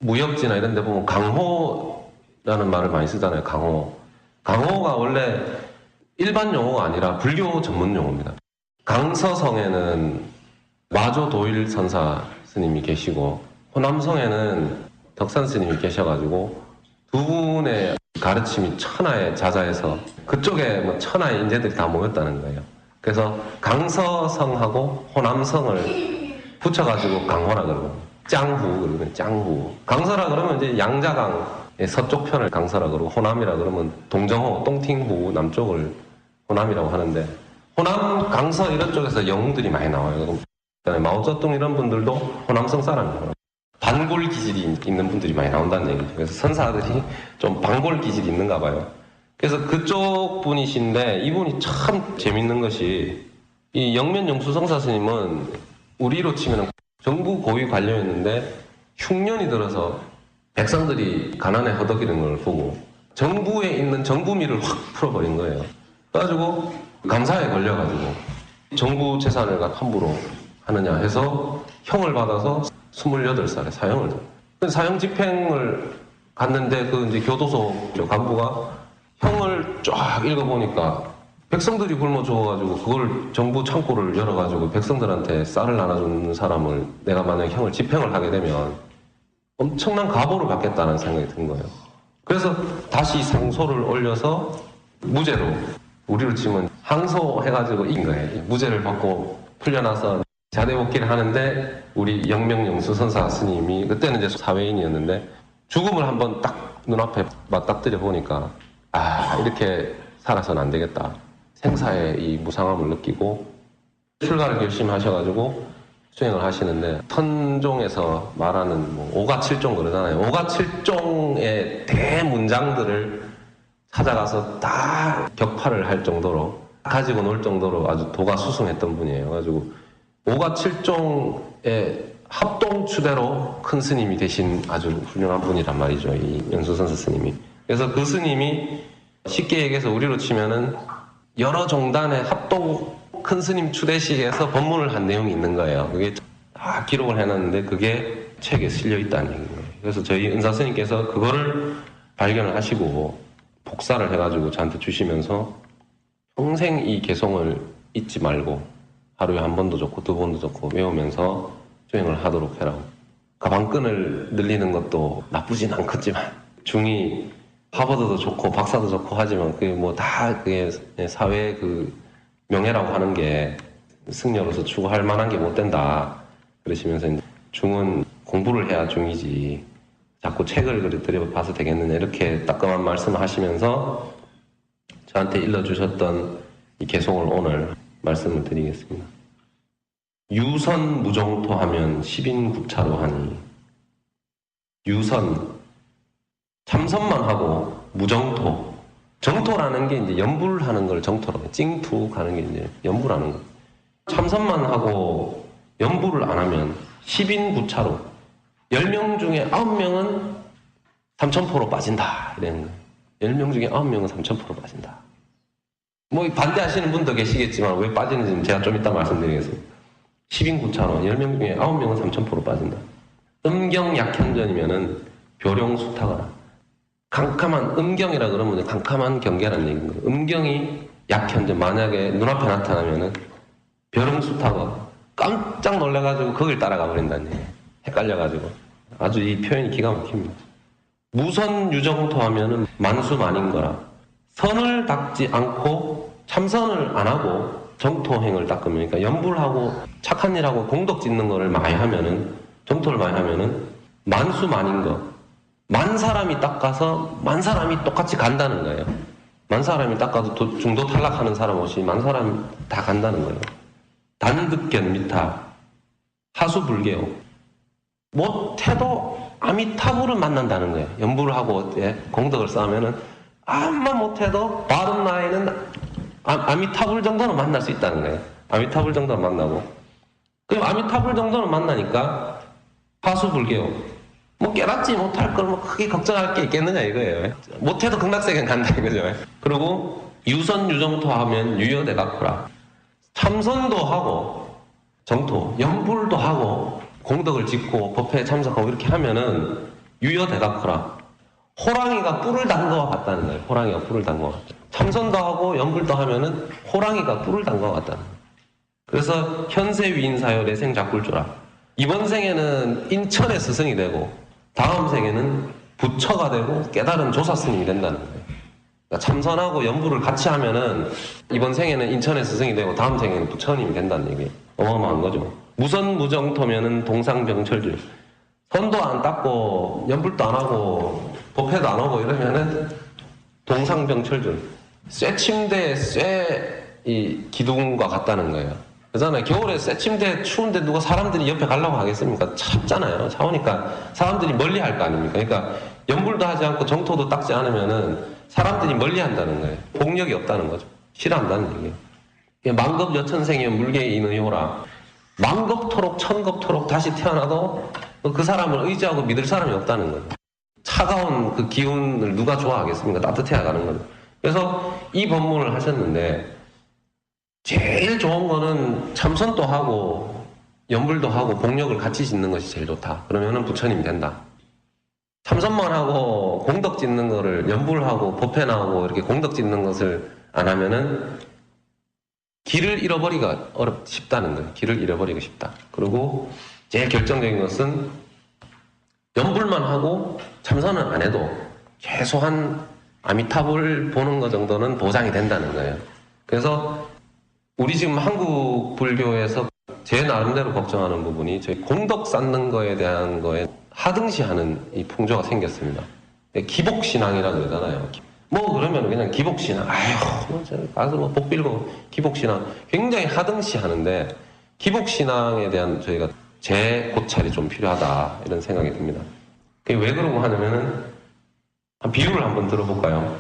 무역지나 이런 데 보면 강호라는 말을 많이 쓰잖아요. 강호. 강호가 원래 일반 용어가 아니라 불교 전문 용어입니다. 강서성에는 마조 도일 선사 스님이 계시고, 호남성에는 덕산 스님이 계셔가지고 두 분의 가르침이 천하에 자자해서 그쪽에 뭐 천하의 인재들이 다 모였다는 거예요. 그래서 강서성하고 호남성을 붙여가지고 강호라 그러고, 짱후 그러면 짱후. 강서라 그러면 이제 양자강의 서쪽 편을 강서라 그러고, 호남이라 그러면 동정호, 똥팅후 남쪽을 호남이라고 하는데, 호남, 강서 이런 쪽에서 영웅들이 많이 나와요. 마오쩌둥 이런 분들도 호남성 사람이에요. 반골 기질이 있는 분들이 많이 나온다는 얘기죠. 그래서 선사들이 좀 반골 기질이 있는가 봐요. 그래서 그쪽 분이신데, 이분이 참 재밌는 것이, 이 영면영수성사 스님은 우리로 치면 정부 고위 관료였는데, 흉년이 들어서 백성들이 가난에 허덕이는 걸 보고 정부에 있는 정부미를 확 풀어버린 거예요. 그래가지고 감사에 걸려가지고 정부 재산을 함부로 하느냐 해서 형을 받아서 28살에 사형을 들어요. 사형 집행을 갔는데, 그 이제 교도소 간부가 형을 쫙 읽어보니까 백성들이 굶어 죽어가지고 그걸 정부 창고를 열어가지고 백성들한테 쌀을 나눠주는 사람을 내가 만약 형을 집행을 하게 되면 엄청난 가보를 받겠다는 생각이 든 거예요. 그래서 다시 상소를 올려서 무죄로, 우리로 치면 항소해가지고 이긴 거예요. 무죄를 받고 풀려나서 자대복귀를 하는데, 우리 영명영수선사 스님이 그때는 이제 사회인이었는데 죽음을 한번 딱 눈앞에 맞닥뜨려 보니까, 아, 이렇게 살아서는 안 되겠다. 생사의 이 무상함을 느끼고 출가를 결심하셔가지고 수행을 하시는데, 선종에서 말하는 뭐 오가칠종 그러잖아요. 오가칠종의 대문장들을 찾아가서 다 격파를 할 정도로, 가지고 놀 정도로 아주 도가 수승했던 분이에요. 그래가지고 오가칠종의 합동추대로 큰 스님이 되신 아주 훌륭한 분이란 말이죠. 이 영수선사 스님이. 그래서 그 스님이 쉽게 얘기해서 우리로 치면은 여러 종단의 합동 큰 스님 추대식에서 법문을 한 내용이 있는 거예요. 그게 다 기록을 해놨는데 그게 책에 실려 있다는 얘기인 거예요. 그래서 저희 은사 스님께서 그거를 발견을 하시고 복사를 해가지고 저한테 주시면서 평생 이 개송을 잊지 말고 하루에 한 번도 좋고 두 번도 좋고 외우면서 수행을 하도록 해라고. 가방끈을 늘리는 것도 나쁘진 않겠지만 중이 하버드도 좋고 박사도 좋고 하지만 그게 뭐 다 그게 사회 그 명예라고 하는 게 승려로서 추구할 만한 게 못 된다. 그러시면서 이제 중은 공부를 해야 중이지 자꾸 책을 들여봐서 되겠느냐 이렇게 따끔한 말씀을 하시면서 저한테 일러주셨던 이 개송을 오늘 말씀을 드리겠습니다. 유선 무정토하면 10인국차로 하니 유선 참선만 하고 무정토 정토라는 게 이제 연불하는 걸 정토로 찡투 가는 게 이제 연불하는 거 참선만 하고 연불을 안 하면 10인국차로 10명 중에 9명은 3000%로 빠진다 이런 거예요. 10명 중에 9명은 3000% 빠진다. 뭐 반대하시는 분도 계시겠지만 왜 빠지는지는 제가 좀 이따 말씀드리겠습니다. 10인국차로 10명 중에 9명은 3000% 빠진다. 음경약현전이면은 벼룡수타거나 캄캄한 음경이라 그러면 캄캄한 경계라는 얘기인 거예요. 음경이 약현전 만약에 눈앞에 나타나면은 벼룡수타거 깜짝 놀라가지고 거길 따라가 버린다는 얘기예요. 헷갈려가지고 아주 이 표현이 기가 막힙니다. 무선유정토 하면은 만수만인 거라 선을 닦지 않고 참선을 안 하고 정토행을 닦으면 그러니까 연불하고 착한 일하고 공덕 짓는 거를 많이 하면은 정토를 많이 하면은 만수만인 거 만 사람이 닦아서 만 사람이 똑같이 간다는 거예요. 만 사람이 닦아도 중도 탈락하는 사람 없이 만 사람이 다 간다는 거예요. 단득견 미타 하수불개요 못해도 아미타불을 만난다는 거예요. 연불을 하고 공덕을 쌓으면은 아무만 못해도 바른 나이는 아미타불 정도는 만날 수 있다는 거예요. 아미타불 정도는 만나고 그럼 아미타불 정도는 만나니까 하수불개요 뭐 깨닫지 못할 걸 뭐 크게 걱정할 게 있겠느냐 이거예요. 못해도 극락세계는 간다 이거죠. 그리고 유선 유정토 하면 유여대각후라 참선도 하고 정토 연불도 하고 공덕을 짓고 법회에 참석하고 이렇게 하면은 유여대각후라 호랑이가 뿔을 단 거와 같다는 거예요. 호랑이가 뿔을 단 거와 같다. 참선도 하고 연불도 하면은 호랑이가 뿔을 단 거와 같다는 거예요. 그래서 현세 위인사요 내생 작굴조라 이번 생에는 인천의 스승이 되고 다음 생에는 부처가 되고 깨달은 조사스님이 된다는 거예요. 그러니까 참선하고 연불을 같이 하면은 이번 생에는 인천의 스승이 되고 다음 생에는 부처님이 된다는 얘기예요. 어마어마한 거죠. 무선무정토면은 동상병철줄 선도 안 닦고 연불도 안 하고 법회도 안 하고 이러면은 동상병철줄 쇠침대에 쇠 기둥과 같다는 거예요. 그잖아요. 겨울에 새 침대 추운데 누가 사람들이 옆에 가려고 하겠습니까? 찹잖아요. 차오니까 사람들이 멀리 할 거 아닙니까? 그러니까 연불도 하지 않고 정토도 닦지 않으면은 사람들이 멀리 한다는 거예요. 복력이 없다는 거죠. 싫어한다는 얘기예요. 만급 여천생이면 물개의 인의호라. 만급토록 천급토록 다시 태어나도 그 사람을 의지하고 믿을 사람이 없다는 거예요. 차가운 그 기운을 누가 좋아하겠습니까? 따뜻해야 가는 거죠. 그래서 이 법문을 하셨는데 제일 좋은 거는 참선도 하고 연불도 하고 복력을 같이 짓는 것이 제일 좋다. 그러면은 부처님이 된다. 참선만 하고 공덕 짓는 거를 연불하고 법회 나오고 이렇게 공덕 짓는 것을 안 하면은 길을 잃어버리기가 쉽다는 거예요. 길을 잃어버리기가 쉽다. 그리고 제일 결정적인 것은 연불만 하고 참선은 안 해도 최소한 아미타불 보는 것 정도는 보장이 된다는 거예요. 그래서 우리 지금 한국 불교에서 제 나름대로 걱정하는 부분이 저희 공덕 쌓는 거에 대한 거에 하등시하는 이 풍조가 생겼습니다. 기복신앙이라고 그러잖아요. 뭐 그러면 그냥 기복신앙, 가서 뭐 복 빌고 기복신앙 굉장히 하등시하는데 기복신앙에 대한 저희가 재고찰이 좀 필요하다 이런 생각이 듭니다. 그게 왜 그러고 하냐면은 한 비유를 한번 들어볼까요?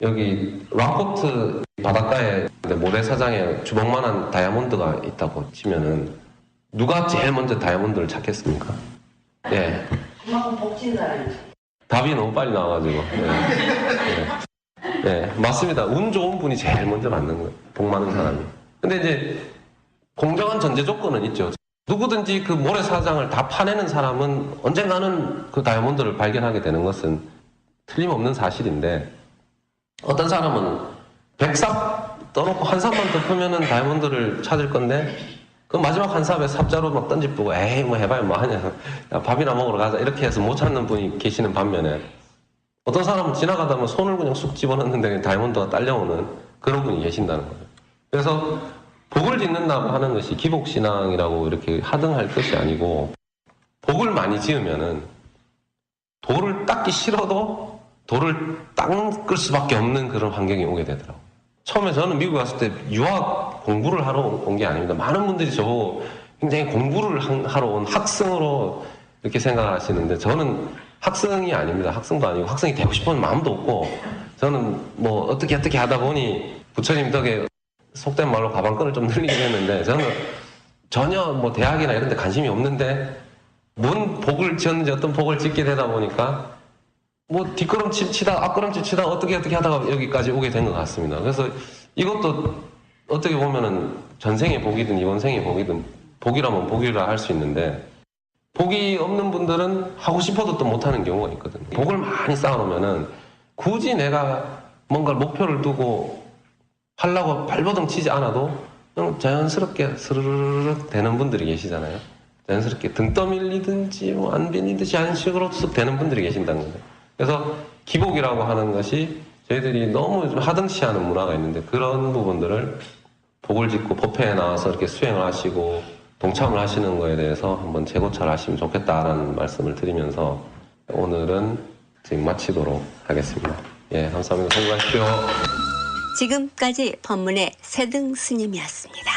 여기 락코트 바닷가에 모래사장에 주먹만한 다이아몬드가 있다고 치면은 누가 제일 먼저 다이아몬드를 찾겠습니까? 예. 그만큼 복진 사람이죠. 답이 너무 빨리 나와가지고. 예, 맞습니다. 운 좋은 분이 제일 먼저 맞는 거예요. 복 많은 사람이. 근데 이제 공정한 전제 조건은 있죠. 누구든지 그 모래사장을 다 파내는 사람은 언젠가는 그 다이아몬드를 발견하게 되는 것은 틀림없는 사실인데 어떤 사람은 백삽 떠놓고 한 삽만 덮으면은 다이아몬드를 찾을 건데 그 마지막 한 삽에 삽자루 막 던지고 에이 뭐 해봐야 뭐 하냐, 야, 밥이나 먹으러 가자 이렇게 해서 못 찾는 분이 계시는 반면에 어떤 사람은 지나가다 보면 손을 그냥 쑥 집어넣는데 다이아몬드가 딸려오는 그런 분이 계신다는 거예요. 그래서 복을 짓는다고 하는 것이 기복신앙이라고 이렇게 하등할 것이 아니고, 복을 많이 지으면은 돌을 닦기 싫어도 돌을 닦을 수밖에 없는 그런 환경이 오게 되더라고요. 처음에 저는 미국에 갔을 때 유학 공부를 하러 온 게 아닙니다. 많은 분들이 저보고 굉장히 공부를 하러 온 학생으로 이렇게 생각을 하시는데, 저는 학생이 아닙니다. 학생도 아니고 학생이 되고 싶은 마음도 없고, 저는 뭐 어떻게 하다 보니 부처님 덕에 속된 말로 가방끈을 좀 늘리게 됐는데, 저는 전혀 뭐 대학이나 이런 데 관심이 없는데 뭔 복을 지었는지 어떤 복을 짓게 되다 보니까 뭐 뒷걸음질 치다 앞걸음질 치다 어떻게 하다가 여기까지 오게 된 것 같습니다. 그래서 이것도 어떻게 보면은 전생의 복이든 이번 생의 복이든, 복이라면 복이라 할 수 있는데, 복이 없는 분들은 하고 싶어도 또 못하는 경우가 있거든요. 복을 많이 쌓아놓으면은 굳이 내가 뭔가 목표를 두고 하려고 발버둥 치지 않아도 그냥 자연스럽게 스르르르 되는 분들이 계시잖아요. 자연스럽게 등 떠밀리든지 뭐 안 빌리듯이 하는 식으로 쓱 되는 분들이 계신다는 거예요. 그래서 기복이라고 하는 것이 저희들이 너무 좀 하등시하는 문화가 있는데, 그런 부분들을 복을 짓고 법회에 나와서 이렇게 수행을 하시고 동참을 하시는 거에 대해서 한번 재고찰 하시면 좋겠다라는 말씀을 드리면서 오늘은 지금 마치도록 하겠습니다. 예, 감사합니다. 성공하십시오. 지금까지 법문의 세등 스님이었습니다.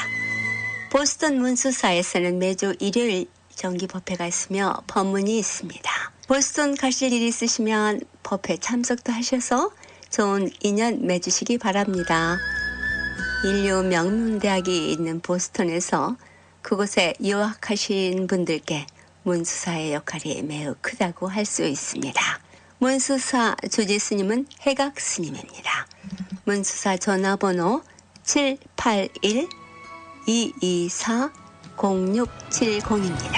보스턴 문수사에서는 매주 일요일 정기 법회가 있으며 법문이 있습니다. 보스턴 가실 일이 있으시면 법회 참석도 하셔서 좋은 인연 맺으시기 바랍니다. 인류 명문대학이 있는 보스턴에서 그곳에 유학하신 분들께 문수사의 역할이 매우 크다고 할 수 있습니다. 문수사 주지 스님은 해각 스님입니다. 문수사 전화번호 781-224-0670입니다.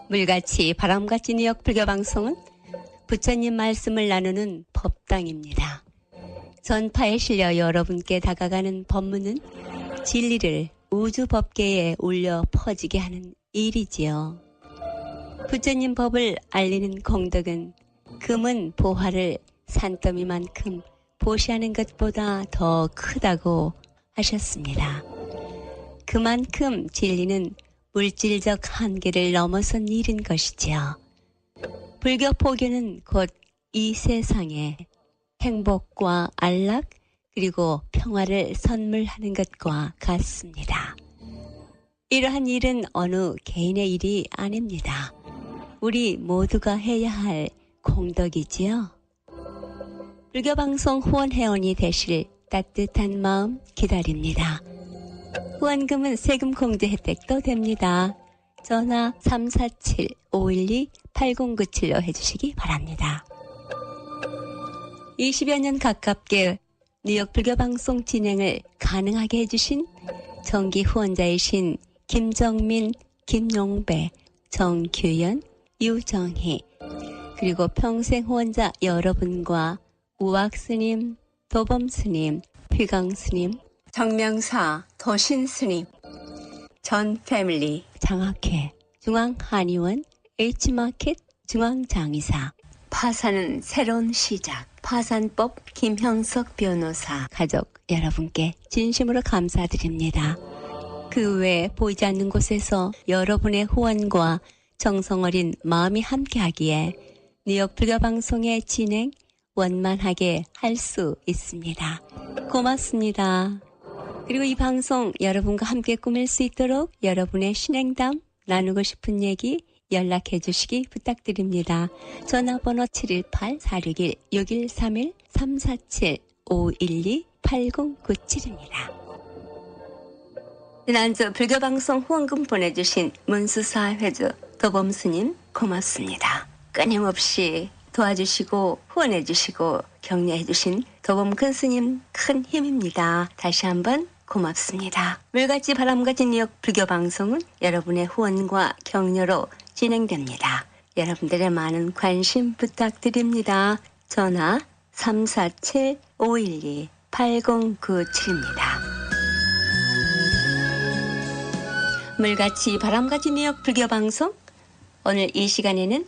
물같이 바람같이 뉴욕 불교방송은 부처님 말씀을 나누는 법당입니다. 전파에 실려 여러분께 다가가는 법문은 진리를 우주 법계에 울려 퍼지게 하는 일이지요. 부처님 법을 알리는 공덕은 금은 보화를 산더미만큼 보시하는 것보다 더 크다고 하셨습니다. 그만큼 진리는 물질적 한계를 넘어선 일인 것이지요. 불교 포교는 곧 이 세상에 행복과 안락 그리고 평화를 선물하는 것과 같습니다. 이러한 일은 어느 개인의 일이 아닙니다. 우리 모두가 해야 할 공덕이지요. 불교방송 후원회원이 되실 따뜻한 마음 기다립니다. 후원금은 세금 공제 혜택도 됩니다. 전화 347-512-8097로 해주시기 바랍니다. 20여 년 가깝게 뉴욕 불교방송 진행을 가능하게 해주신 정기 후원자이신 김정민, 김용배, 정규현, 유정희, 그리고 평생 후원자 여러분과 우악스님, 도범스님, 휘강스님, 정명사, 도신스님, 전 패밀리, 장학회, 중앙한의원, H마켓, 중앙장의사, 파산은 새로운 시작, 파산법 김형석 변호사 가족 여러분께 진심으로 감사드립니다. 그 외 보이지 않는 곳에서 여러분의 후원과 정성어린 마음이 함께하기에 뉴욕 불교방송의 진행 원만하게 할 수 있습니다. 고맙습니다. 그리고 이 방송 여러분과 함께 꾸밀 수 있도록 여러분의 신행담, 나누고 싶은 얘기 연락해 주시기 부탁드립니다. 전화번호 718-461-6131 347-512-8097입니다. 지난주 불교방송 후원금 보내주신 문수사 회주 도범스님 고맙습니다. 끊임없이 도와주시고 후원해주시고 격려해주신 도범큰 스님 큰 힘입니다. 다시 한번 고맙습니다. 물같이 바람같이 뉴욕 불교방송은 여러분의 후원과 격려로 진행됩니다. 여러분들의 많은 관심 부탁드립니다. 전화 347 010-512-8097입니다. 물같이 바람같이 미역 불교방송, 오늘 이 시간에는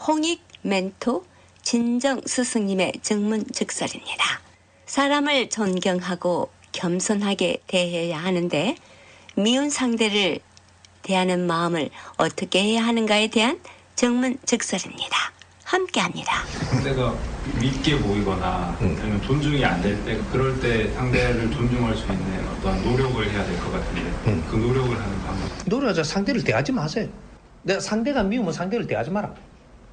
홍익 멘토 진정 스승님의 증문즉설입니다. 사람을 존경하고 겸손하게 대해야 하는데 미운 상대를 대하는 마음을 어떻게 해야 하는가에 대한 증문즉설입니다. 함께합니다. 상대가 밉게 보이거나 아니면 존중이 안 될 때, 그럴 때 상대를 존중할 수 있는 어떤 노력을 해야 될 것 같은데 그 노력을 하는 방법. 노력하자. 상대를 대하지 마세요. 내가 상대가 미우면 상대를 대하지 마라.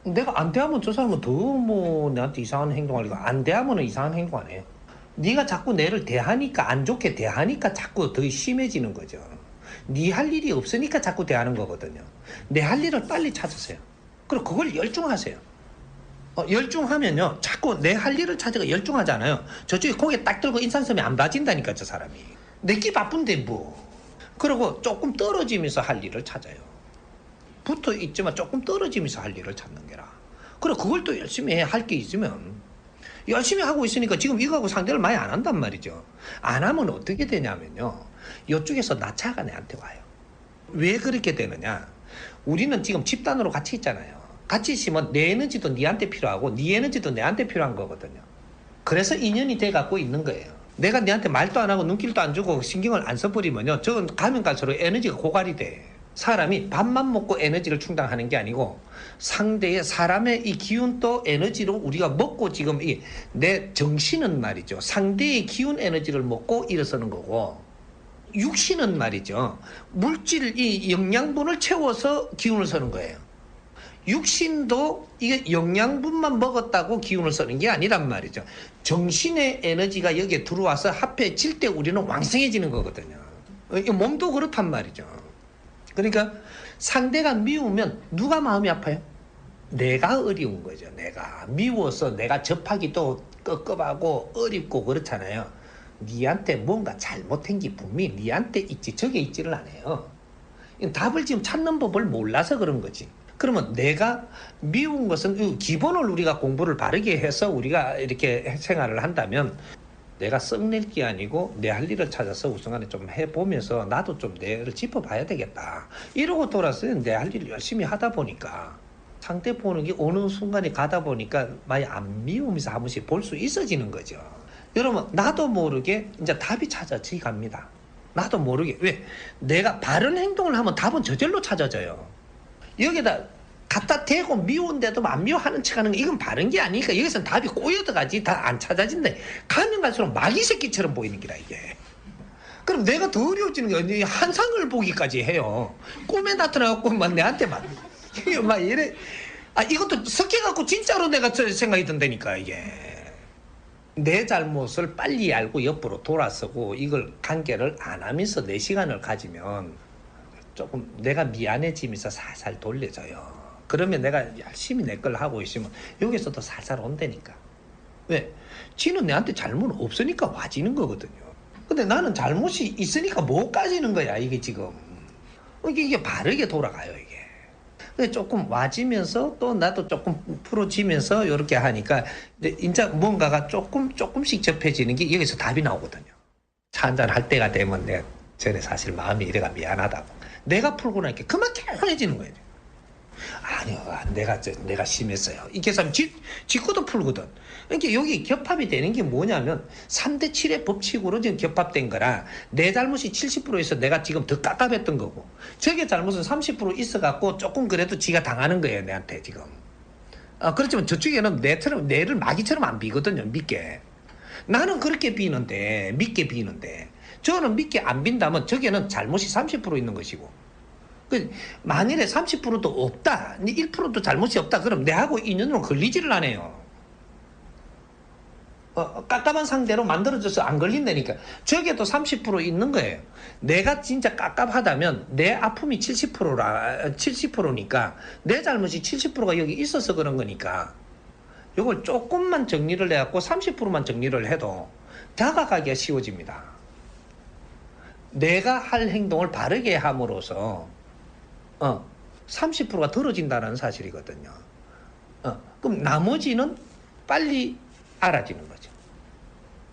내가 안 대하면 저 사람은 더 뭐 나한테 이상한 행동하려고, 안 대하면 이상한 행동 안 해. 네가 자꾸 내를 대하니까, 안 좋게 대하니까 자꾸 더 심해지는 거죠. 네 할 일이 없으니까 자꾸 대하는 거거든요. 내 할 일을 빨리 찾으세요. 그리고 그걸 열중하세요. 열중하면요, 자꾸 내 할 일을 찾아가 열중하잖아요. 저쪽에 고개 딱 들고 인상섬이 안 봐진다니까, 저 사람이. 내끼 바쁜데 뭐. 그리고 조금 떨어지면서 할 일을 찾아요. 붙어 있지만 조금 떨어지면서 할 일을 찾는 게라. 그리고 그걸 또 열심히 해. 할 게 있으면 열심히 하고 있으니까 지금 이거하고 상대를 많이 안 한단 말이죠. 안 하면 어떻게 되냐면요, 이쪽에서 나차가 내한테 와요. 왜 그렇게 되느냐, 우리는 지금 집단으로 같이 있잖아요. 같이 있으면 내 에너지도 니한테 필요하고 네 에너지도 내한테 필요한 거거든요. 그래서 인연이 돼 갖고 있는 거예요. 내가 니한테 말도 안 하고 눈길도 안 주고 신경을 안 써버리면요, 저건 가면 갈수록 에너지가 고갈이 돼. 사람이 밥만 먹고 에너지를 충당하는 게 아니고 상대의 사람의 이 기운도 에너지로 우리가 먹고, 지금 이 내 정신은 말이죠, 상대의 기운 에너지를 먹고 일어서는 거고, 육신은 말이죠, 물질 이 영양분을 채워서 기운을 쓰는 거예요. 육신도 이게 영양분만 먹었다고 기운을 쓰는 게 아니란 말이죠. 정신의 에너지가 여기에 들어와서 합해질 때 우리는 왕성해지는 거거든요. 몸도 그렇단 말이죠. 그러니까 상대가 미우면 누가 마음이 아파요? 내가 어려운 거죠. 내가 미워서 내가 접하기도 끄급하고 어렵고 그렇잖아요. 니한테 뭔가 잘못한 게 분명히 니한테 있지, 저게 있지를 않아요. 답을 지금 찾는 법을 몰라서 그런 거지. 그러면 내가 미운 것은, 기본을 우리가 공부를 바르게 해서 우리가 이렇게 생활을 한다면, 내가 썩낼 게 아니고 내 할 일을 찾아서 우선간에 좀 해보면서 나도 좀 내를 짚어봐야 되겠다, 이러고 돌아서는 내 할 일을 열심히 하다 보니까 상대 보는 게 어느 순간에 가다 보니까 많이 안 미우면서 한 번씩 볼 수 있어지는 거죠. 여러분, 나도 모르게 이제 답이 찾아지 갑니다. 나도 모르게. 왜? 내가 바른 행동을 하면 답은 저절로 찾아져요. 여기다 갖다 대고 미운데도 안 미워하는 척하는 거, 이건 바른 게 아니니까 여기서는 답이 꼬여들어가지 다 안 찾아진다. 가면 갈수록 마귀 새끼처럼 보이는 기라 이게. 그럼 내가 더 어려워지는 게, 한상을 보기까지 해요. 꿈에 나타나갖고 막 내한테 막 이래. 이것도 섞여갖고 진짜로 내가 생각이 든다니까. 이게 내 잘못을 빨리 알고 옆으로 돌아서고 이걸 관계를 안 하면서 내 시간을 가지면 조금 내가 미안해지면서 살살 돌려져요. 그러면 내가 열심히 내 걸 하고 있으면 여기서도 살살 온다니까. 왜? 지는 내한테 잘못 없으니까 와지는 거거든요. 근데 나는 잘못이 있으니까 못 가지는 거야, 이게 지금. 이게 바르게 돌아가요, 이게. 근데 조금 와지면서 또 나도 조금 풀어지면서 이렇게 하니까 이제 뭔가가 조금씩 접해지는 게 여기서 답이 나오거든요. 차 한잔 할 때가 되면 내가 전에 사실 마음이 이래가 미안하다고. 내가 풀고 나니까 그만 개운해지는 거예요. 아니요, 내가 심했어요. 이게 사람 짓고도 풀거든. 그러니까 여기 겹합이 되는 게 뭐냐면 3대 7의 법칙으로 지금 겹합된 거라, 내 잘못이 70%에서 내가 지금 더 깝깝했던 거고, 저게 잘못은 30% 있어갖고 조금 그래도 지가 당하는 거예요, 내한테 지금. 그렇지만 저쪽에는 내를 마귀처럼 안 비거든요, 믿게. 나는 그렇게 비는데, 믿게 비는데, 저는 믿게 안 빈다면 저게는 잘못이 30% 있는 것이고, 만일에 30%도 없다, 1%도 잘못이 없다, 그럼 내하고 인연으로 걸리지를 않아요. 깝깝한 상대로 만들어져서 안 걸린다니까. 저게도 30% 있는 거예요. 내가 진짜 깝깝하다면 내 아픔이 70%니까 내 잘못이 70%가 여기 있어서 그런 거니까, 이걸 조금만 정리를 해갖고 30%만 정리를 해도 다가가기가 쉬워집니다. 내가 할 행동을 바르게 함으로써 30%가 덜어진다는 사실이거든요. 그럼 나머지는 빨리 알아지는 거죠.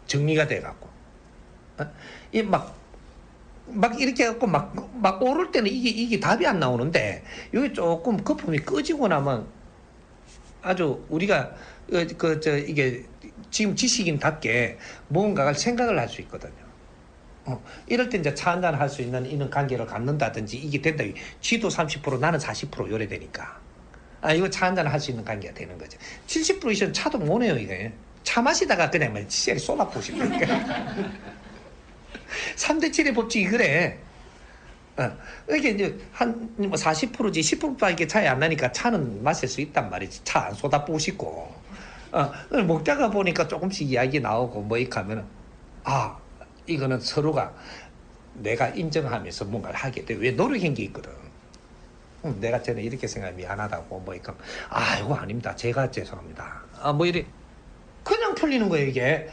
정리가 돼갖고 막 이렇게 해갖고 막 오를 때는 이게 답이 안 나오는데 여기 조금 거품이 꺼지고 나면 아주 우리가 이게 지금 지식인답게 뭔가를 생각을 할 수 있거든요. 이럴 때 이제 차 한잔 할 수 있는 이런 관계를 갖는다든지 이게 된다. 지도 30% 나는 40% 요래되니까. 이거 차 한잔 할 수 있는 관계가 되는 거죠. 70% 이상 차도 못 해요, 이게. 차 마시다가 그냥 막 시야를 쏟아부고 싶으니까. 3대7의 법칙이 그래. 이게 이제 한 40%지 10%밖에 차이 안 나니까 차는 마실 수 있단 말이지. 차 안 쏟아부고 싶고. 먹다가 보니까 조금씩 이야기 나오고 뭐 이렇게 하면은 이거는 서로가 내가 인정하면서 뭔가를 하게 돼. 왜 노력한 게 있거든. 내가 전에 이렇게 생각해 미안하다고 뭐 이거 이거 아닙니다. 제가 죄송합니다. 뭐 이래 그냥 풀리는 거예요 이게.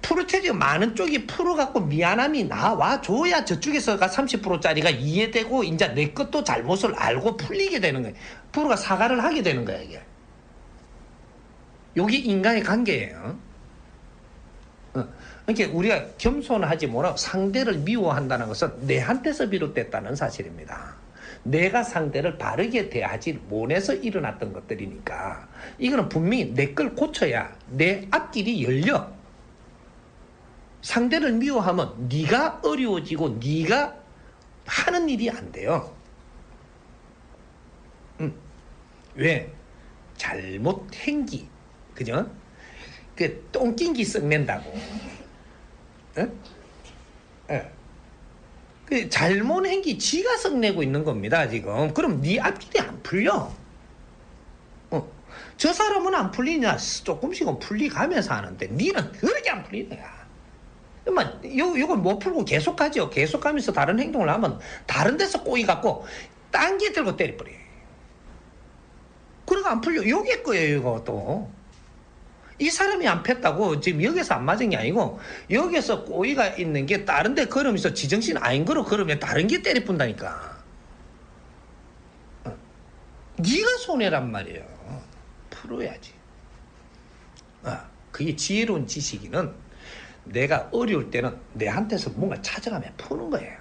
프로테지 많은 쪽이 풀어갖고 미안함이 나와 줘야 저쪽에서가 30%짜리가 이해되고 이제 내 것도 잘못을 알고 풀리게 되는 거예요. 프로가 사과를 하게 되는 거야 이게. 여기 인간의 관계예요. 그러니까 우리가 겸손하지 못하고 상대를 미워한다는 것은 내한테서 비롯됐다는 사실입니다. 내가 상대를 바르게 대하지 못해서 일어났던 것들이니까 이거는 분명히 내 걸 고쳐야 내 앞길이 열려. 상대를 미워하면 네가 어려워지고 네가 하는 일이 안 돼요. 왜? 잘못 행기, 그죠? 그 똥낀기 썩낸다고. 그 잘못 행기 지가 썩내고 있는 겁니다 지금. 그럼 네 앞길이 안 풀려. 저 사람은 안 풀리냐? 조금씩은 풀리가면서 하는데 니는 그렇게 안 풀리는 거야. 이걸 못 풀고 계속하죠. 계속하면서 다른 행동을 하면 다른 데서 꼬이갖고 딴게 들고 때려버려. 그러고 안 풀려. 요게 거예요 이것도. 이 사람이 안 폈다고 지금 여기서 안 맞은 게 아니고 여기서 꼬이가 있는 게 다른 데 걸으면서 지정신 아닌 거로 걸으면 다른 게 때려뿐다니까. 네가 손해란 말이에요. 풀어야지. 그게 지혜로운 지식인은 내가 어려울 때는 내한테서 뭔가 찾아가면 푸는 거예요.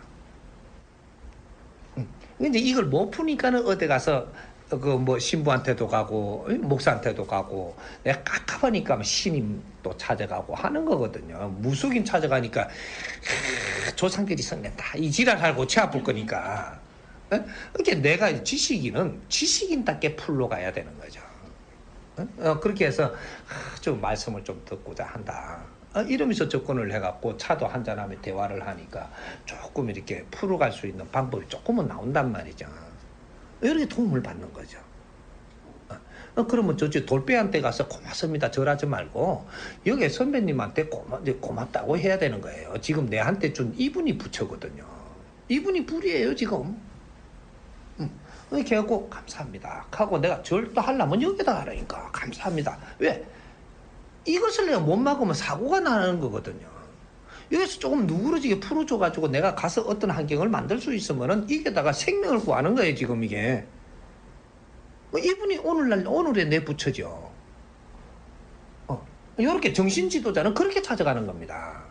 근데 이걸 못 푸니까는 어디 가서 뭐 신부한테도 가고 목사한테도 가고 내가 깝깝하니까 신임도 찾아가고 하는 거거든요. 무속인 찾아가니까 조상들이 성낸다 이 지랄하고 치 아플 거니까. 그러니까 내가 지식인답게 풀러 가야 되는 거죠. 그렇게 해서 좀 말씀을 좀 듣고자 한다. 이러면서 접근을 해갖고 차도 한잔하며 대화를 하니까 조금 이렇게 풀어갈 수 있는 방법이 조금은 나온단 말이죠. 이렇게 도움을 받는 거죠. 그러면 저쪽 돌배한테 가서 고맙습니다 절하지 말고 여기 선배님한테 고맙다고 해야 되는 거예요. 지금 내한테 준 이분이 부처거든요. 이분이 불이에요 지금. 이렇게 하고 감사합니다 하고 내가 절도 하려면 여기다 하라니까. 감사합니다. 왜? 이것을 내가 못 막으면 사고가 나는 거거든요. 여기서 조금 누그러지게 풀어줘가지고 내가 가서 어떤 환경을 만들 수 있으면은 이게다가 생명을 구하는 거예요 지금 이게. 이분이 오늘의 내 부처죠. 이렇게 정신지도자는 그렇게 찾아가는 겁니다.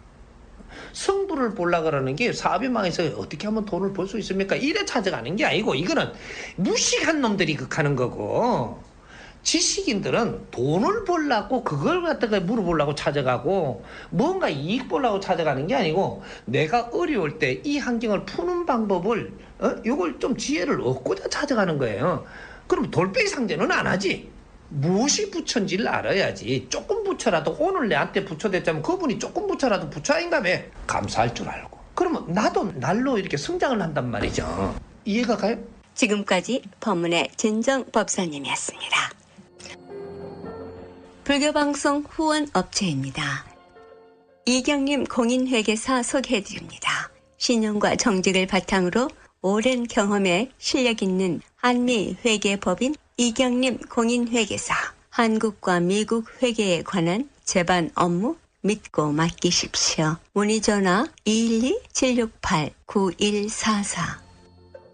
성부를 보려고 그러는 게 사업이 망해서 어떻게 하면 돈을 벌 수 있습니까? 이래 찾아가는 게 아니고 이거는 무식한 놈들이 극하는 거고 지식인들은 돈을 벌려고 그걸 갖다가 물어보려고 찾아가고 뭔가 이익 보려고 찾아가는 게 아니고 내가 어려울 때 이 환경을 푸는 방법을 이걸 좀 지혜를 얻고자 찾아가는 거예요. 그럼 돌빼기 상대는 안 하지. 무엇이 부처인지를 알아야지. 조금 부처라도 오늘 내한테 부처 됐자면 그분이 조금 부처라도 부처 아닌가 봐. 감사할 줄 알고. 그러면 나도 날로 이렇게 성장을 한단 말이죠. 이해가 가요? 지금까지 법문의 진정법사님이었습니다. 불교방송 후원업체입니다. 이경림 공인회계사 소개해드립니다. 신용과 정직을 바탕으로 오랜 경험에 실력 있는 한미회계법인 이경림 공인회계사. 한국과 미국 회계에 관한 재반 업무 믿고 맡기십시오. 문의전화 212-768-9144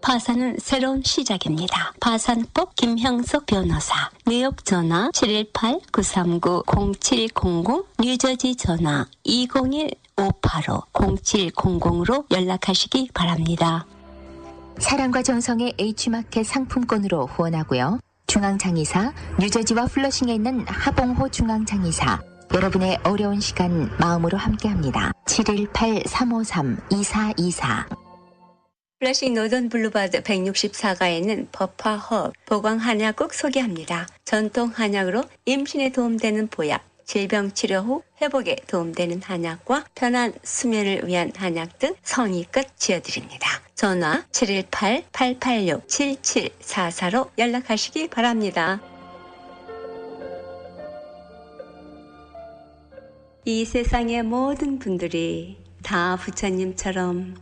파산은 새로운 시작입니다. 파산법 김형석 변호사. 뉴욕 전화 718-939-0700, 뉴저지 전화 201-585-0700으로 연락하시기 바랍니다. 사랑과 정성의 H마켓 상품권으로 후원하고요. 중앙장의사, 뉴저지와 플러싱에 있는 하봉호 중앙장의사, 여러분의 어려운 시간 마음으로 함께합니다. 718-353-2424. 플러싱 노던 블루바드 164가에 있는 버파허 보광 한약국 소개합니다. 전통 한약으로 임신에 도움되는 보약, 질병 치료 후 회복에 도움되는 한약과 편한 수면을 위한 한약 등 성의껏 지어드립니다. 전화 718-886-7744로 연락하시기 바랍니다. 이 세상의 모든 분들이 다 부처님처럼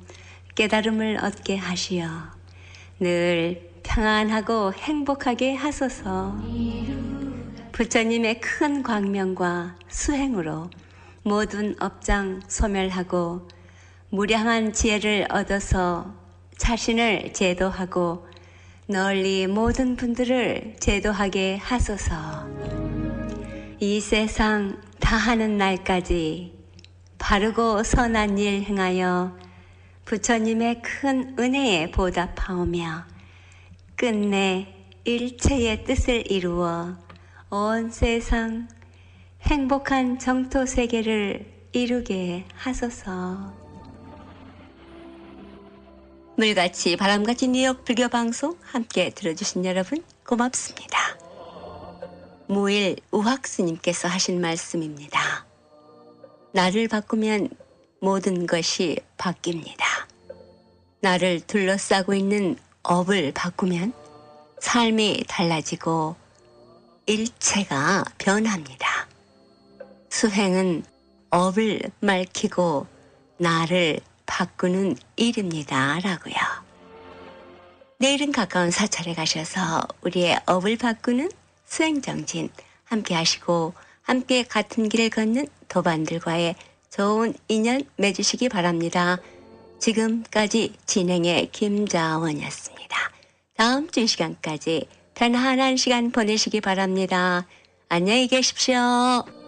깨달음을 얻게 하시어 늘 평안하고 행복하게 하소서. 부처님의 큰 광명과 수행으로 모든 업장 소멸하고 무량한 지혜를 얻어서 자신을 제도하고 널리 모든 분들을 제도하게 하소서. 이 세상 다하는 날까지 바르고 선한 일 행하여 부처님의 큰 은혜에 보답하오며 끝내 일체의 뜻을 이루어 온 세상 행복한 정토 세계를 이루게 하소서. 물같이 바람같이 뉴욕 불교 방송 함께 들어주신 여러분 고맙습니다. 무일 우학 스님께서 하신 말씀입니다. 나를 바꾸면 모든 것이 바뀝니다. 나를 둘러싸고 있는 업을 바꾸면 삶이 달라지고 일체가 변합니다. 수행은 업을 맑히고 나를 바꾸는 일입니다. 라고요. 내일은 가까운 사찰에 가셔서 우리의 업을 바꾸는 수행정진 함께 하시고 함께 같은 길을 걷는 도반들과의 좋은 인연 맺으시기 바랍니다. 지금까지 진행의 김자원이었습니다. 다음 주 시간까지 편안한 시간 보내시기 바랍니다. 안녕히 계십시오.